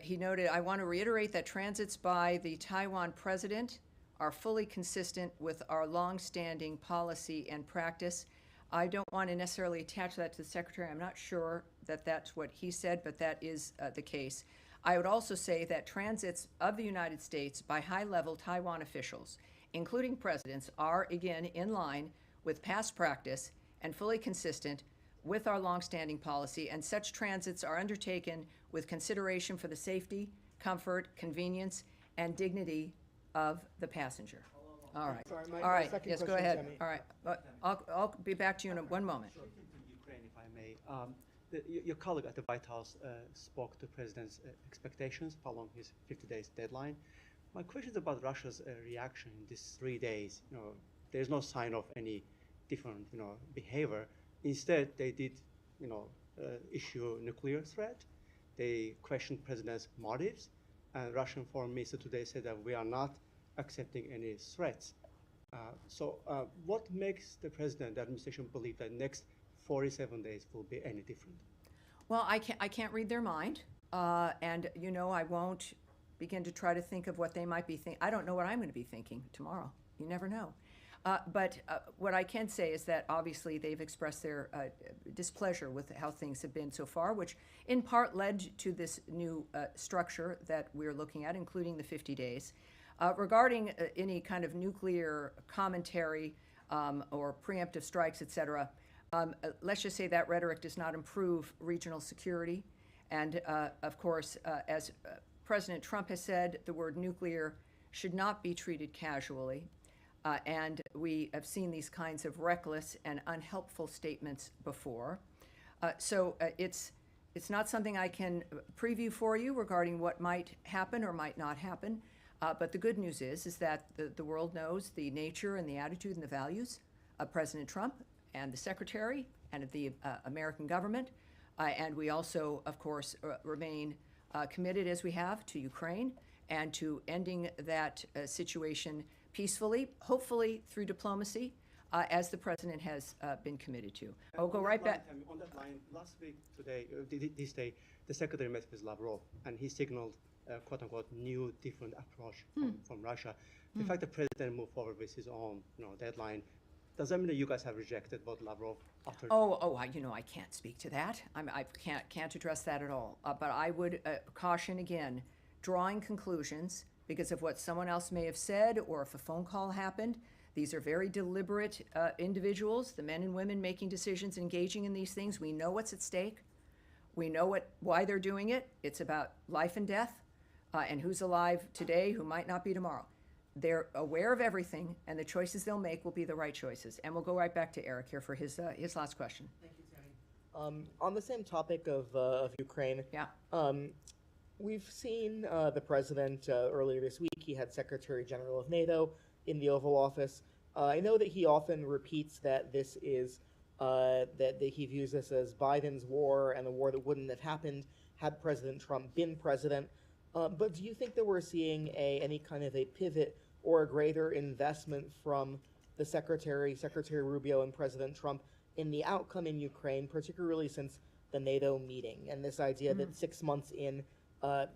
he noted, I want to reiterate that transits by the Taiwan president are fully consistent with our longstanding policy and practice. I don't want to necessarily attach that to the secretary. I'm not sure that that's what he said, but that is the case. I would also say that transits of the United States by high-level Taiwan officials, including presidents, are again in line with past practice and fully consistent with our longstanding policy, and such transits are undertaken with consideration for the safety, comfort, convenience, and dignity of the passenger. All right. Sorry, All right. second Yes, go question, ahead. Tammy. All right. I'll be back to you in one moment. Ukraine, if I may. Your colleague at the White House spoke to the president's expectations following his 50 days deadline. My question is about Russia's reaction in these 3 days. There's no sign of any different, behavior. Instead, they did, issue nuclear threat. They questioned president's motives, and Russian foreign minister today said that we are not accepting any threats. So what makes the president, the administration, believe that next 47 days will be any different? Well, I can't read their mind, and I won't begin to try to think of what they might be thinking. I don't know what I'm going to be thinking tomorrow. You never know. But what I can say is that obviously they've expressed their displeasure with how things have been so far, which in part led to this new structure that we're looking at, including the 50 days. Regarding any kind of nuclear commentary or preemptive strikes, et cetera, let's just say that rhetoric does not improve regional security. And of course, as President Trump has said, the word nuclear should not be treated casually. And we have seen these kinds of reckless and unhelpful statements before. So it's not something I can preview for you regarding what might happen or might not happen. But the good news is that the world knows the nature and the attitude and the values of President Trump and the Secretary and of the American government. And we also, of course, remain committed, as we have, to Ukraine and to ending that situation peacefully, hopefully through diplomacy, as the president has been committed to. I'll go right back. On that line, last week, today, this day, the secretary met with Lavrov, and he signaled quote-unquote new, different approach from Russia. The fact that the president moved forward with his own, deadline, does that mean that you guys have rejected what Lavrov after? I can't speak to that. I can't address that at all. But I would caution again, drawing conclusions because of what someone else may have said or if a phone call happened. These are very deliberate individuals, the men and women making decisions, engaging in these things. We know what's at stake. We know why they're doing it. It's about life and death, and who's alive today, who might not be tomorrow. They're aware of everything, and the choices they'll make will be the right choices. And we'll go right back to Eric here for his last question. Thank you, Tammy. On the same topic of Ukraine, we've seen the president earlier this week. He had Secretary General of NATO in the Oval Office. I know that he often repeats that this is that he views this as Biden's war and a war that wouldn't have happened had President Trump been president. But do you think that we're seeing any kind of a pivot or a greater investment from the Secretary Rubio and President Trump in the outcome in Ukraine, particularly since the NATO meeting and this idea that 6 months in,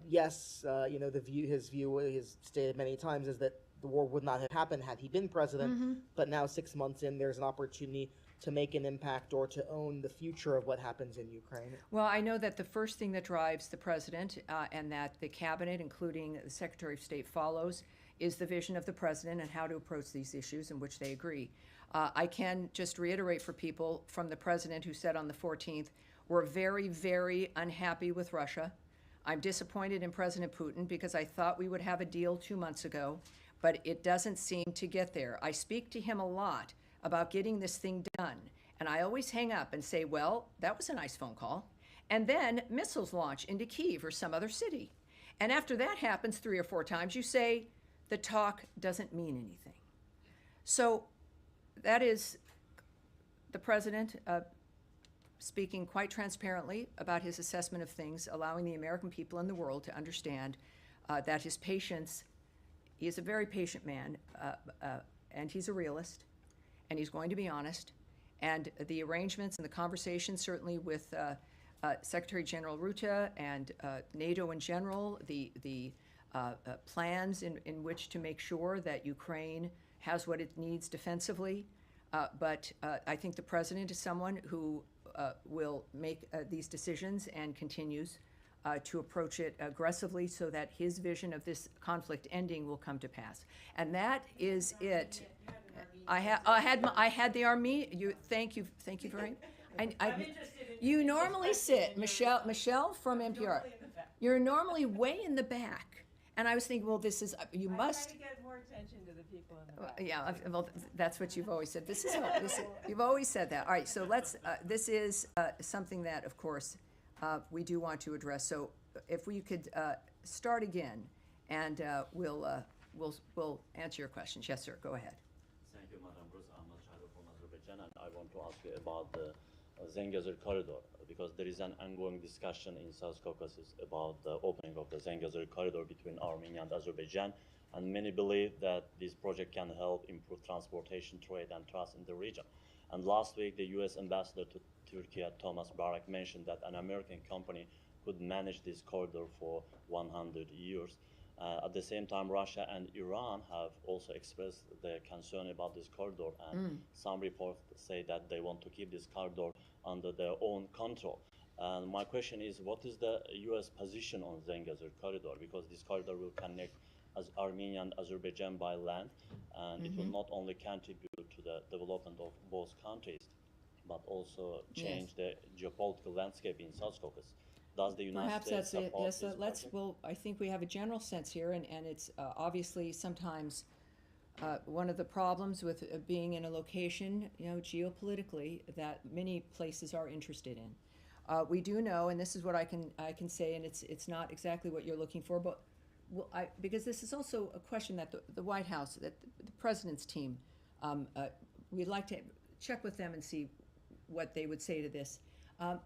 his view is stated many times is that the war would not have happened had he been president, but now 6 months in, there's an opportunity to make an impact or to own the future of what happens in Ukraine? Well, I know that the first thing that drives the president and that the cabinet, including the Secretary of State, follows is the vision of the president and how to approach these issues in which they agree. I can just reiterate for people from the president who said on the 14th, we're very, very unhappy with Russia. I'm disappointed in President Putin because I thought we would have a deal 2 months ago, but it doesn't seem to get there. I speak to him a lot about getting this thing done. And I always hang up and say, well, that was a nice phone call. And then missiles launch into Kyiv or some other city. And after that happens 3 or 4 times, you say, the talk doesn't mean anything. So that is the president speaking quite transparently about his assessment of things, allowing the American people and the world to understand that his patience, he is a very patient man, and he's a realist. And he's going to be honest. And the arrangements and the conversations, certainly with Secretary General Rutte and NATO in general, the plans in which to make sure that Ukraine has what it needs defensively. But I think the president is someone who will make these decisions and continues to approach it aggressively so that his vision of this conflict ending will come to pass. And that is it. I had the army. Thank you very much. You normally sit, Michelle from NPR. You're normally way in the back, and I was thinking, well, this is you must. I try to get more attention to the people in the back. Yeah, well, that's what you've always said. You've always said that. All right, so let's. This is something that, of course, we do want to address. So if we could start again and we'll answer your questions. Yes, sir. Go ahead. Thank you, Madam Bruce. I'm Machado from Azerbaijan, and I want to ask you about the Zangezur corridor, because there is an ongoing discussion in South Caucasus about the opening of the Zangezur corridor between Armenia and Azerbaijan, and many believe that this project can help improve transportation, trade, and trust in the region. And last week, the U.S. ambassador to Turkey, Thomas Barak, mentioned that an American company could manage this corridor for 100 years. At the same time, Russia and Iran have also expressed their concern about this corridor, and some reports say that they want to keep this corridor under their own control. And my question is, what is the U.S. position on Zangezur corridor? Because this corridor will connect Armenia and Azerbaijan by land, and it will not only contribute to the development of both countries, but also change the geopolitical landscape in South Caucasus. Does the United Perhaps States that's it. support Yes, this let's. project? Well, I think we have a general sense here, and it's obviously sometimes one of the problems with being in a location, geopolitically, that many places are interested in. We do know, and this is what I can say, and it's not exactly what you're looking for, but because this is also a question that the White House, that the President's team, we'd like to check with them and see what they would say to this.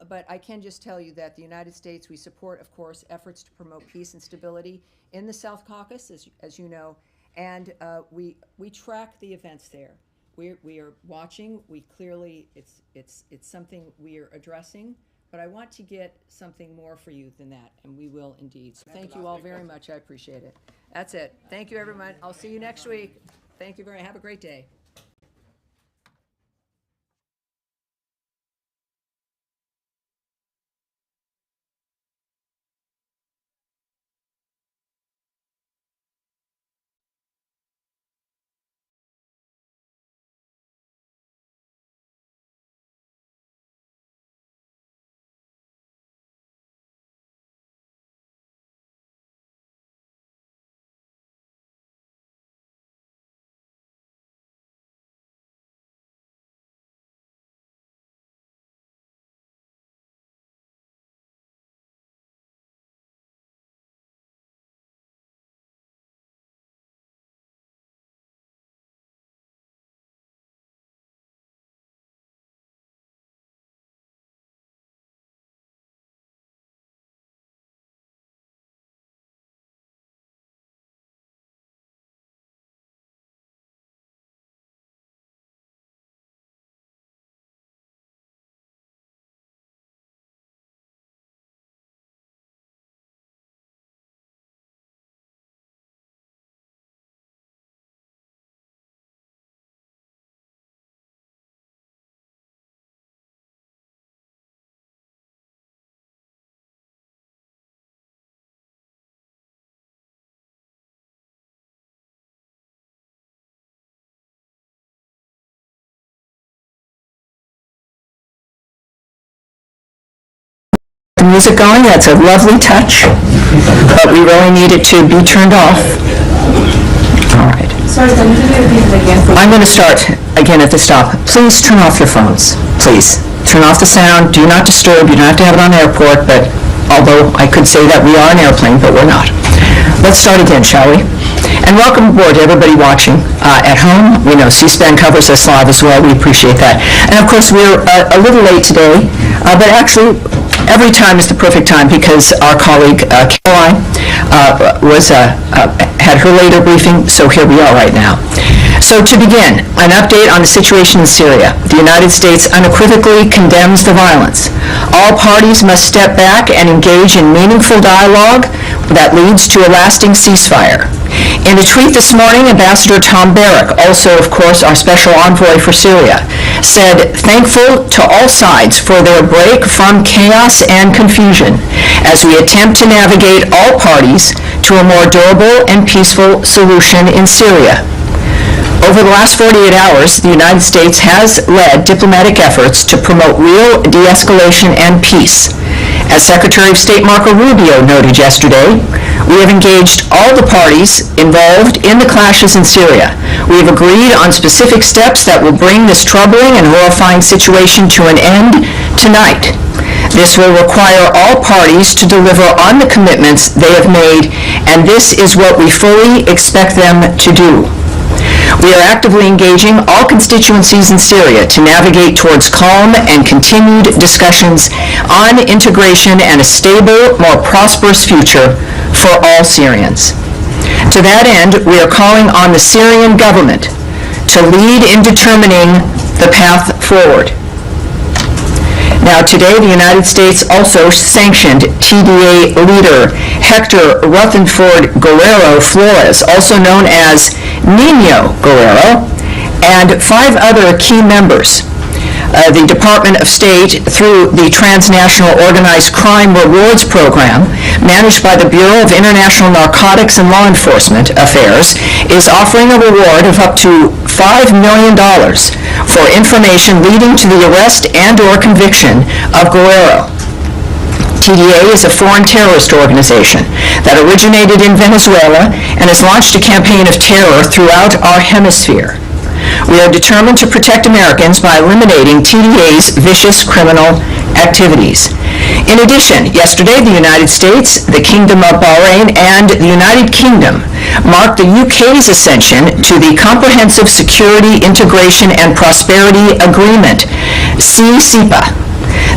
But I can just tell you that the United States, we support, of course, efforts to promote peace and stability in the South Caucasus, as you know, and we track the events there. We are watching. We clearly, it's something we are addressing. But I want to get something more for you than that, and we will indeed. So thank you all very much. I appreciate it. That's it. Thank you, everyone. I'll see you next week. Thank you very much. Have a great day. Music going, that's a lovely touch, but we really need it to be turned off. All right. Sorry, can you repeat it again? I'm going to start again at the stop. Please turn off your phones. Please. Turn off the sound. Do not disturb. You don't have to have it on airport, but although I could say that we are an airplane, but we're not. Let's start again, shall we? And welcome aboard to everybody watching at home. We know C-SPAN covers us live as well. We appreciate that. And of course, we're a little late today, but actually, every time is the perfect time because our colleague Caroline had her later briefing, so here we are right now. So to begin, an update on the situation in Syria. The United States unequivocally condemns the violence. All parties must step back and engage in meaningful dialogue that leads to a lasting ceasefire. In a tweet this morning, Ambassador Tom Barrack, also, of course, our special envoy for Syria, said, "Thankful to all sides for their break from chaos and confusion as we attempt to navigate all parties to a more durable and peaceful solution in Syria." Over the last 48 hours, the United States has led diplomatic efforts to promote real de-escalation and peace. As Secretary of State Marco Rubio noted yesterday, we have engaged all the parties involved in the clashes in Syria. We have agreed on specific steps that will bring this troubling and horrifying situation to an end tonight. This will require all parties to deliver on the commitments they have made, and this is what we fully expect them to do. We are actively engaging all constituencies in Syria to navigate towards calm and continued discussions on integration and a stable, more prosperous future for all Syrians. To that end, we are calling on the Syrian government to lead in determining the path forward. Now, today, the United States also sanctioned TDA leader Hector Rutherford Guerrero Flores, also known as Nino Guerrero, and 5 other key members. The Department of State, through the Transnational Organized Crime Rewards Program, managed by the Bureau of International Narcotics and Law Enforcement Affairs, is offering a reward of up to $5 million for information leading to the arrest and/or conviction of Guerrero. TDA is a foreign terrorist organization that originated in Venezuela and has launched a campaign of terror throughout our hemisphere. We are determined to protect Americans by eliminating TDA's vicious criminal activities. In addition, yesterday the United States, the Kingdom of Bahrain, and the United Kingdom marked the UK's ascension to the Comprehensive Security, Integration, and Prosperity Agreement, CCPA.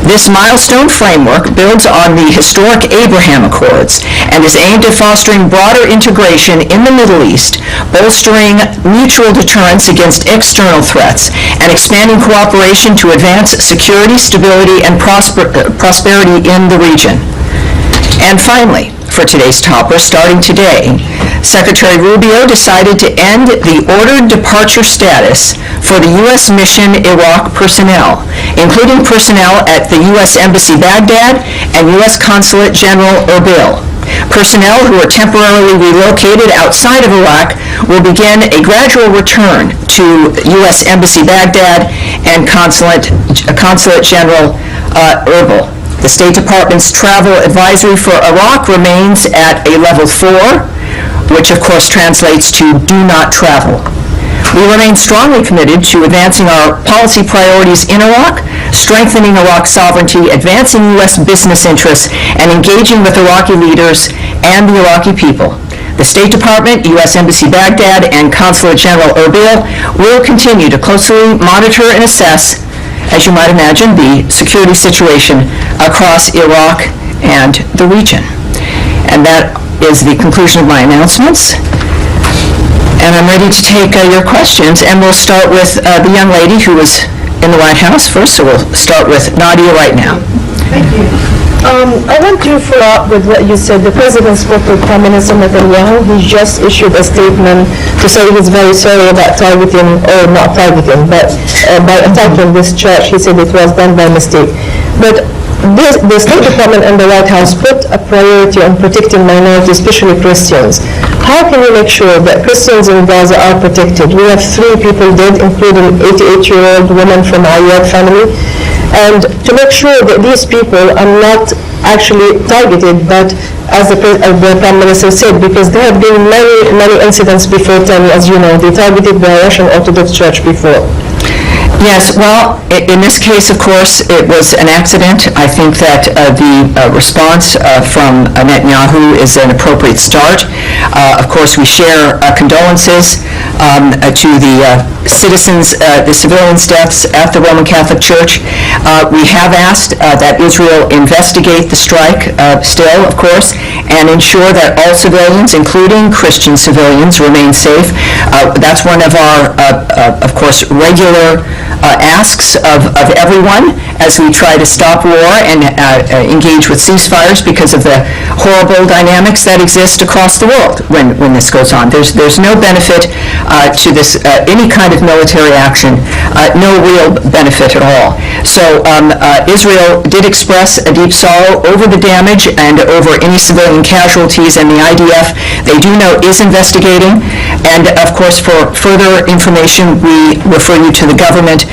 This milestone framework builds on the historic Abraham Accords and is aimed at fostering broader integration in the Middle East, bolstering mutual deterrence against external threats, and expanding cooperation to advance security, stability, and prosperity in the region. And finally, for today's topper, starting today, Secretary Rubio decided to end the ordered departure status for the U.S. Mission Iraq personnel, including personnel at the U.S. Embassy Baghdad and U.S. Consulate General Erbil. Personnel who are temporarily relocated outside of Iraq will begin a gradual return to U.S. Embassy Baghdad and Consulate General Erbil. The State Department's travel advisory for Iraq remains at a level 4, which of course translates to do not travel. We remain strongly committed to advancing our policy priorities in Iraq, strengthening Iraq's sovereignty, advancing U.S. business interests, and engaging with Iraqi leaders and the Iraqi people. The State Department, U.S. Embassy Baghdad, and Consulate General Erbil will continue to closely monitor and assess, as you might imagine, the security situation across Iraq and the region. And that is the conclusion of my announcements. And I'm ready to take your questions, and we'll start with the young lady who was in the White House first, so we'll start with Nadia right now. Thank you. I want to follow up with what you said. The President spoke with Prime Minister Netanyahu. He just issued a statement to say he's very sorry about targeting, or not targeting, but by attacking this church. He said it was done by mistake. But the State Department and the White House put a priority on protecting minorities, especially Christians. How can we make sure that Christians in Gaza are protected? We have 3 people dead, including an 88-year-old woman from Ayyad family. And to make sure that these people are not actually targeted, but as the Prime Minister said, because there have been many incidents before, Tammy, as you know, they targeted the Russian Orthodox Church before. Yes, well, in this case, of course, it was an accident. I think that the response from Netanyahu is an appropriate start. Of course, we share condolences to the citizens, the civilians' deaths at the Roman Catholic Church. We have asked that Israel investigate the strike still, of course, and ensure that all civilians, including Christian civilians, remain safe. That's one of our, of course, regular asks of everyone as we try to stop war and engage with ceasefires because of the horrible dynamics that exist across the world when this goes on. There's no benefit to this, any kind of military action, no real benefit at all. So Israel did express a deep sorrow over the damage and over any civilian casualties, and the IDF, they do know, is investigating. And of course, for further information, we refer you to the government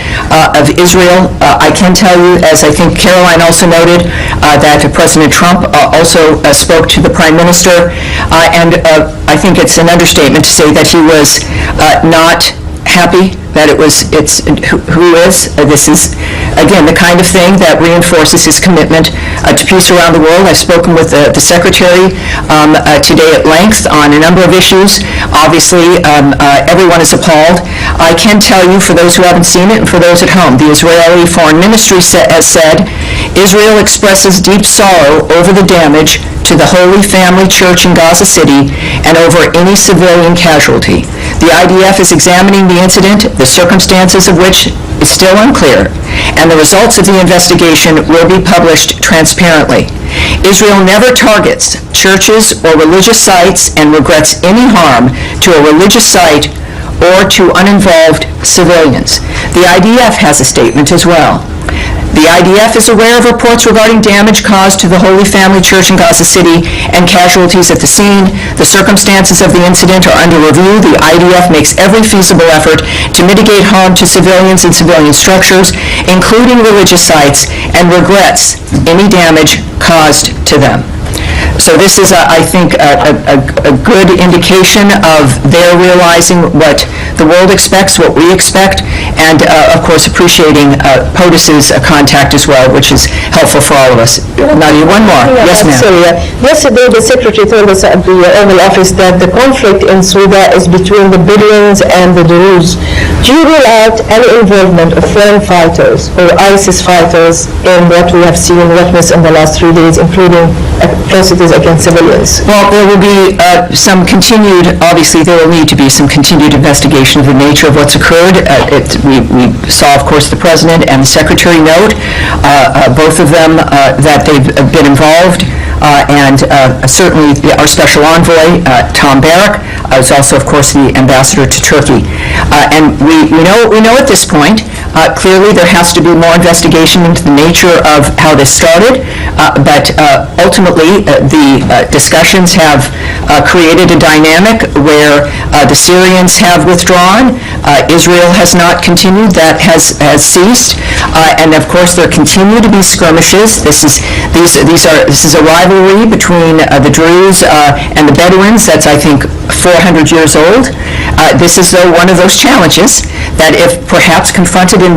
of Israel. I can tell you, as I think Caroline also noted, that President Trump also spoke to the Prime Minister, and I think it's an understatement to say that he was not happy that who is. This is, again, the kind of thing that reinforces his commitment to peace around the world. I've spoken with the Secretary today at length on a number of issues. Obviously, everyone is appalled. I can tell you, for those who haven't seen it and for those at home, the Israeli Foreign Ministry has said, Israel expresses deep sorrow over the damage to the Holy Family Church in Gaza City and over any civilian casualty. The IDF is examining the incident, the circumstances of which is still unclear, and the results of the investigation will be published transparently. Israel never targets churches or religious sites and regrets any harm to a religious site or to uninvolved civilians. The IDF has a statement as well. The IDF is aware of reports regarding damage caused to the Holy Family Church in Gaza City and casualties at the scene. The circumstances of the incident are under review. The IDF makes every feasible effort to mitigate harm to civilians and civilian structures, including religious sites, and regrets any damage caused to them. So this is, I think, a good indication of their realizing what the world expects, what we expect, and, of course, appreciating POTUS's contact as well, which is helpful for all of us. Nadia, one more. Yes, ma'am. Syria. Yesterday, the Secretary told us at the Oval Office that the conflict in Syria is between the Bedouins and the Druze. Do you rule out any involvement of foreign fighters or ISIS fighters in what we have seen witnessed in the last 3 days, including atrocities against civilians? Well, there will be some continued, obviously there will need to be some continued investigation of the nature of what's occurred. We saw, of course, the President and the Secretary note, both of them, that they've been involved. And certainly our special envoy, Tom Barrack, is also, of course, the ambassador to Turkey. And we know at this point, clearly there has to be more investigation into the nature of how this started, but ultimately the discussions have created a dynamic where the Syrians have withdrawn, Israel has not continued, that has ceased, and of course there continue to be skirmishes. This is a rivalry between the Druze and the Bedouins that's, I think, 400 years old. This is, though, one of those challenges that, if perhaps confronted in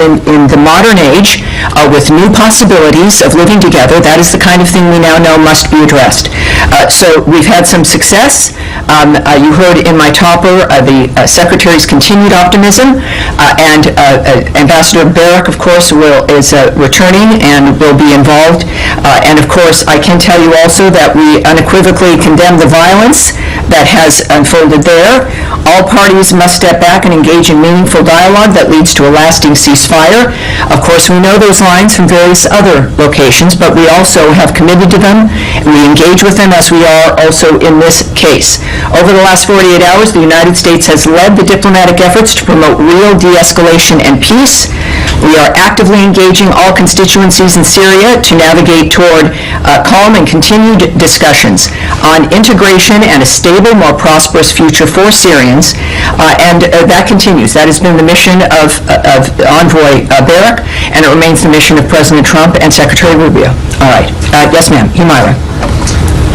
the modern age with new possibilities of living together, that is the kind of thing we now know must be addressed. So we've had some success. You heard in my topper the Secretary's continued optimism, and Ambassador Barrack, of course, is returning and will be involved. And of course, I can tell you also that we unequivocally condemn the violence that has unfolded there. All parties must step back and engage in meaningful dialogue that leads to a lasting ceasefire. Of course, we know those lines from various other locations, but we also have committed to them, and we engage with them as we are also in this case. Over the last 48 hours, the United States has led the diplomatic efforts to promote real de-escalation and peace. We are actively engaging all constituencies in Syria to navigate toward calm and continued discussions on integration and a stable, more prosperous future for Syrians, and that continues. That has been the mission of Envoy Barrack, and it remains the mission of President Trump and Secretary Rubio. All right. Yes, ma'am. Humaira.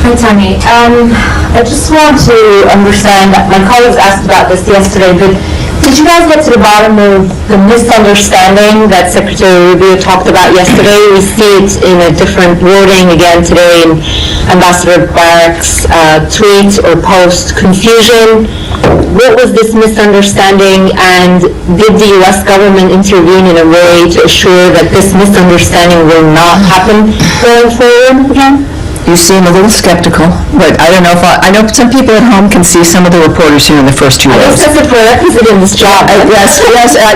Hi, Tammy. I just want to understand, my colleagues asked about this yesterday, but did you guys get to the bottom of the misunderstanding that Secretary Rubio talked about yesterday? We see it in a different wording again today in Ambassador Barrack's tweet or post. Confusion. What was this misunderstanding, and did the U.S. government intervene in a way to assure that this misunderstanding will not happen going forward again? You seem a little skeptical, but I don't know if I know some people at home can see some of the reporters here in the first 2 rows. I guess that's a prerequisite in this job. Yes,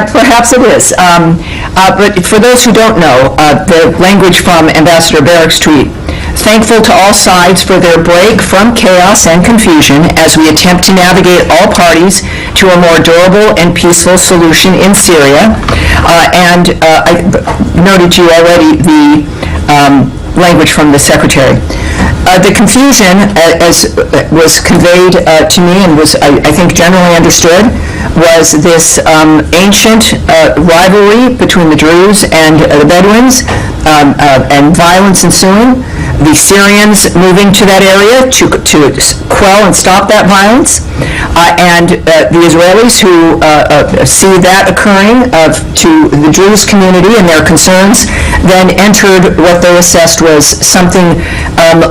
perhaps it is. But for those who don't know, the language from Ambassador Barrack's tweet: thankful to all sides for their break from chaos and confusion as we attempt to navigate all parties to a more durable and peaceful solution in Syria. And I noted to you already the language from the Secretary. The confusion, as was conveyed to me and was, I think, generally understood, was this ancient rivalry between the Druze and the Bedouins and violence ensuing, the Syrians moving to that area to quell and stop that violence, and the Israelis who see that occurring to the Druze community and their concerns, then entered what they assessed was something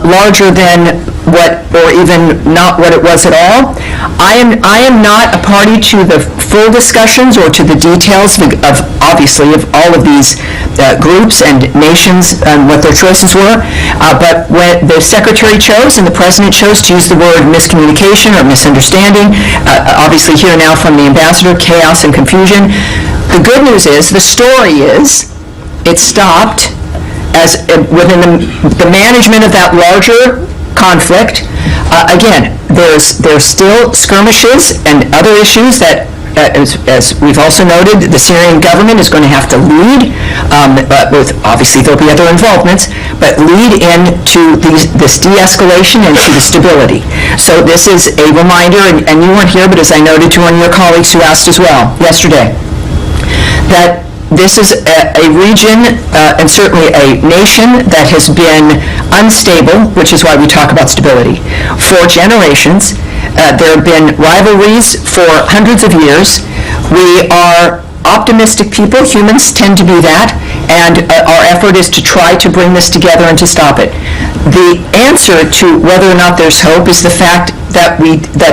larger than what, or even not what it was at all. I am not a party to the full discussions or to the details of obviously of all of these groups and nations and what their choices were, but when the Secretary chose and the President chose to use the word miscommunication or misunderstanding, obviously here now from the Ambassador, chaos and confusion. The good news is, the story is, it stopped as within the management of that larger conflict. Again, there's still skirmishes and other issues that, as we've also noted, the Syrian government is going to have to lead, with obviously there'll be other involvements, but lead into this de-escalation and to the stability. So this is a reminder, and you weren't here, but as I noted to one of your colleagues who asked as well yesterday, that this is a region and certainly a nation that has been unstable, which is why we talk about stability, for generations. There have been rivalries for hundreds of years. We are optimistic people. Humans tend to be that, and our effort is to try to bring this together and to stop it. The answer to whether or not there's hope is the fact that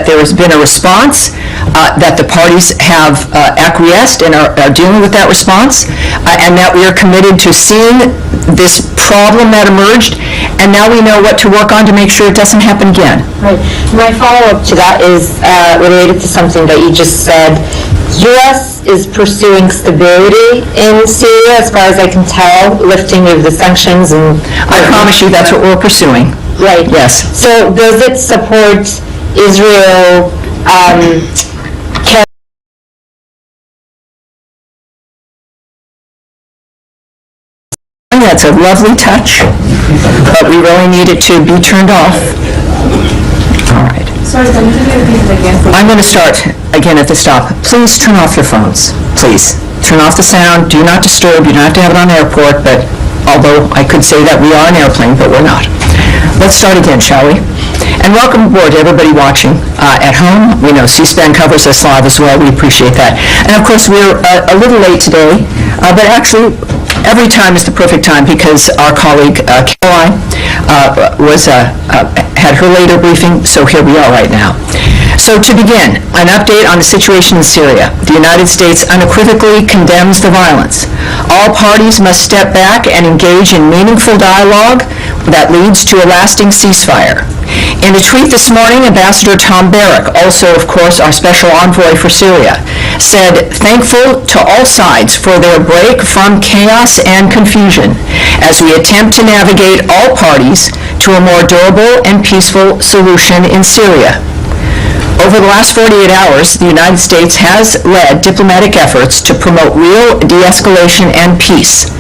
there has been a response, that the parties have acquiesced and are dealing with that response, and that we are committed to seeing this problem that emerged, and now we know what to work on to make sure it doesn't happen again. Right. My follow-up to that is related to something that you just said. U.S. is pursuing stability in Syria, as far as I can tell, lifting of the sanctions and... I promise you that's what we're pursuing. Right. Yes. So does it support Israel That's a lovely touch, but we really need it to be turned off. All right. Sorry, can you repeat it again? I'm going to start again at the stop. Please turn off your phones. Please. Turn off the sound. Do not disturb. You don't have to have it on airport, but although I could say that we are an airplane, but we're not. Let's start again, shall we? And welcome aboard to everybody watching at home. We know C-SPAN covers us live as well. We appreciate that. And of course, we're a little late today, but actually every time is the perfect time because our colleague Caroline had her later briefing, so here we are right now. So to begin, an update on the situation in Syria. The United States unequivocally condemns the violence. All parties must step back and engage in meaningful dialogue that leads to a lasting ceasefire. In a tweet this morning, Ambassador Tom Barrack, also of course our special envoy for Syria, said, "Thankful to all sides for their break from chaos and confusion as we attempt to navigate all parties to a more durable and peaceful solution in Syria." Over the last 48 hours, the United States has led diplomatic efforts to promote real de-escalation and peace.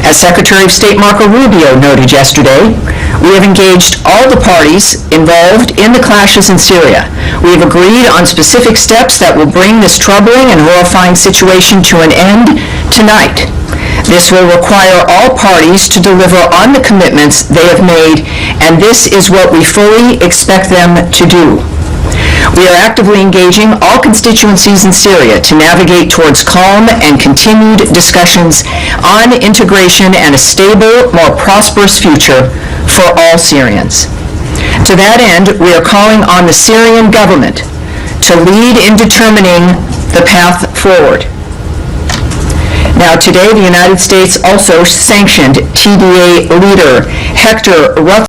As Secretary of State Marco Rubio noted yesterday, we have engaged all the parties involved in the clashes in Syria. We have agreed on specific steps that will bring this troubling and horrifying situation to an end tonight. This will require all parties to deliver on the commitments they have made, and this is what we fully expect them to do. We are actively engaging all constituencies in Syria to navigate towards calm and continued discussions on integration and a stable, more prosperous future for all Syrians. To that end, we are calling on the Syrian government to lead in determining the path forward. Now, today, the United States also sanctioned TDA leader Hector Ruff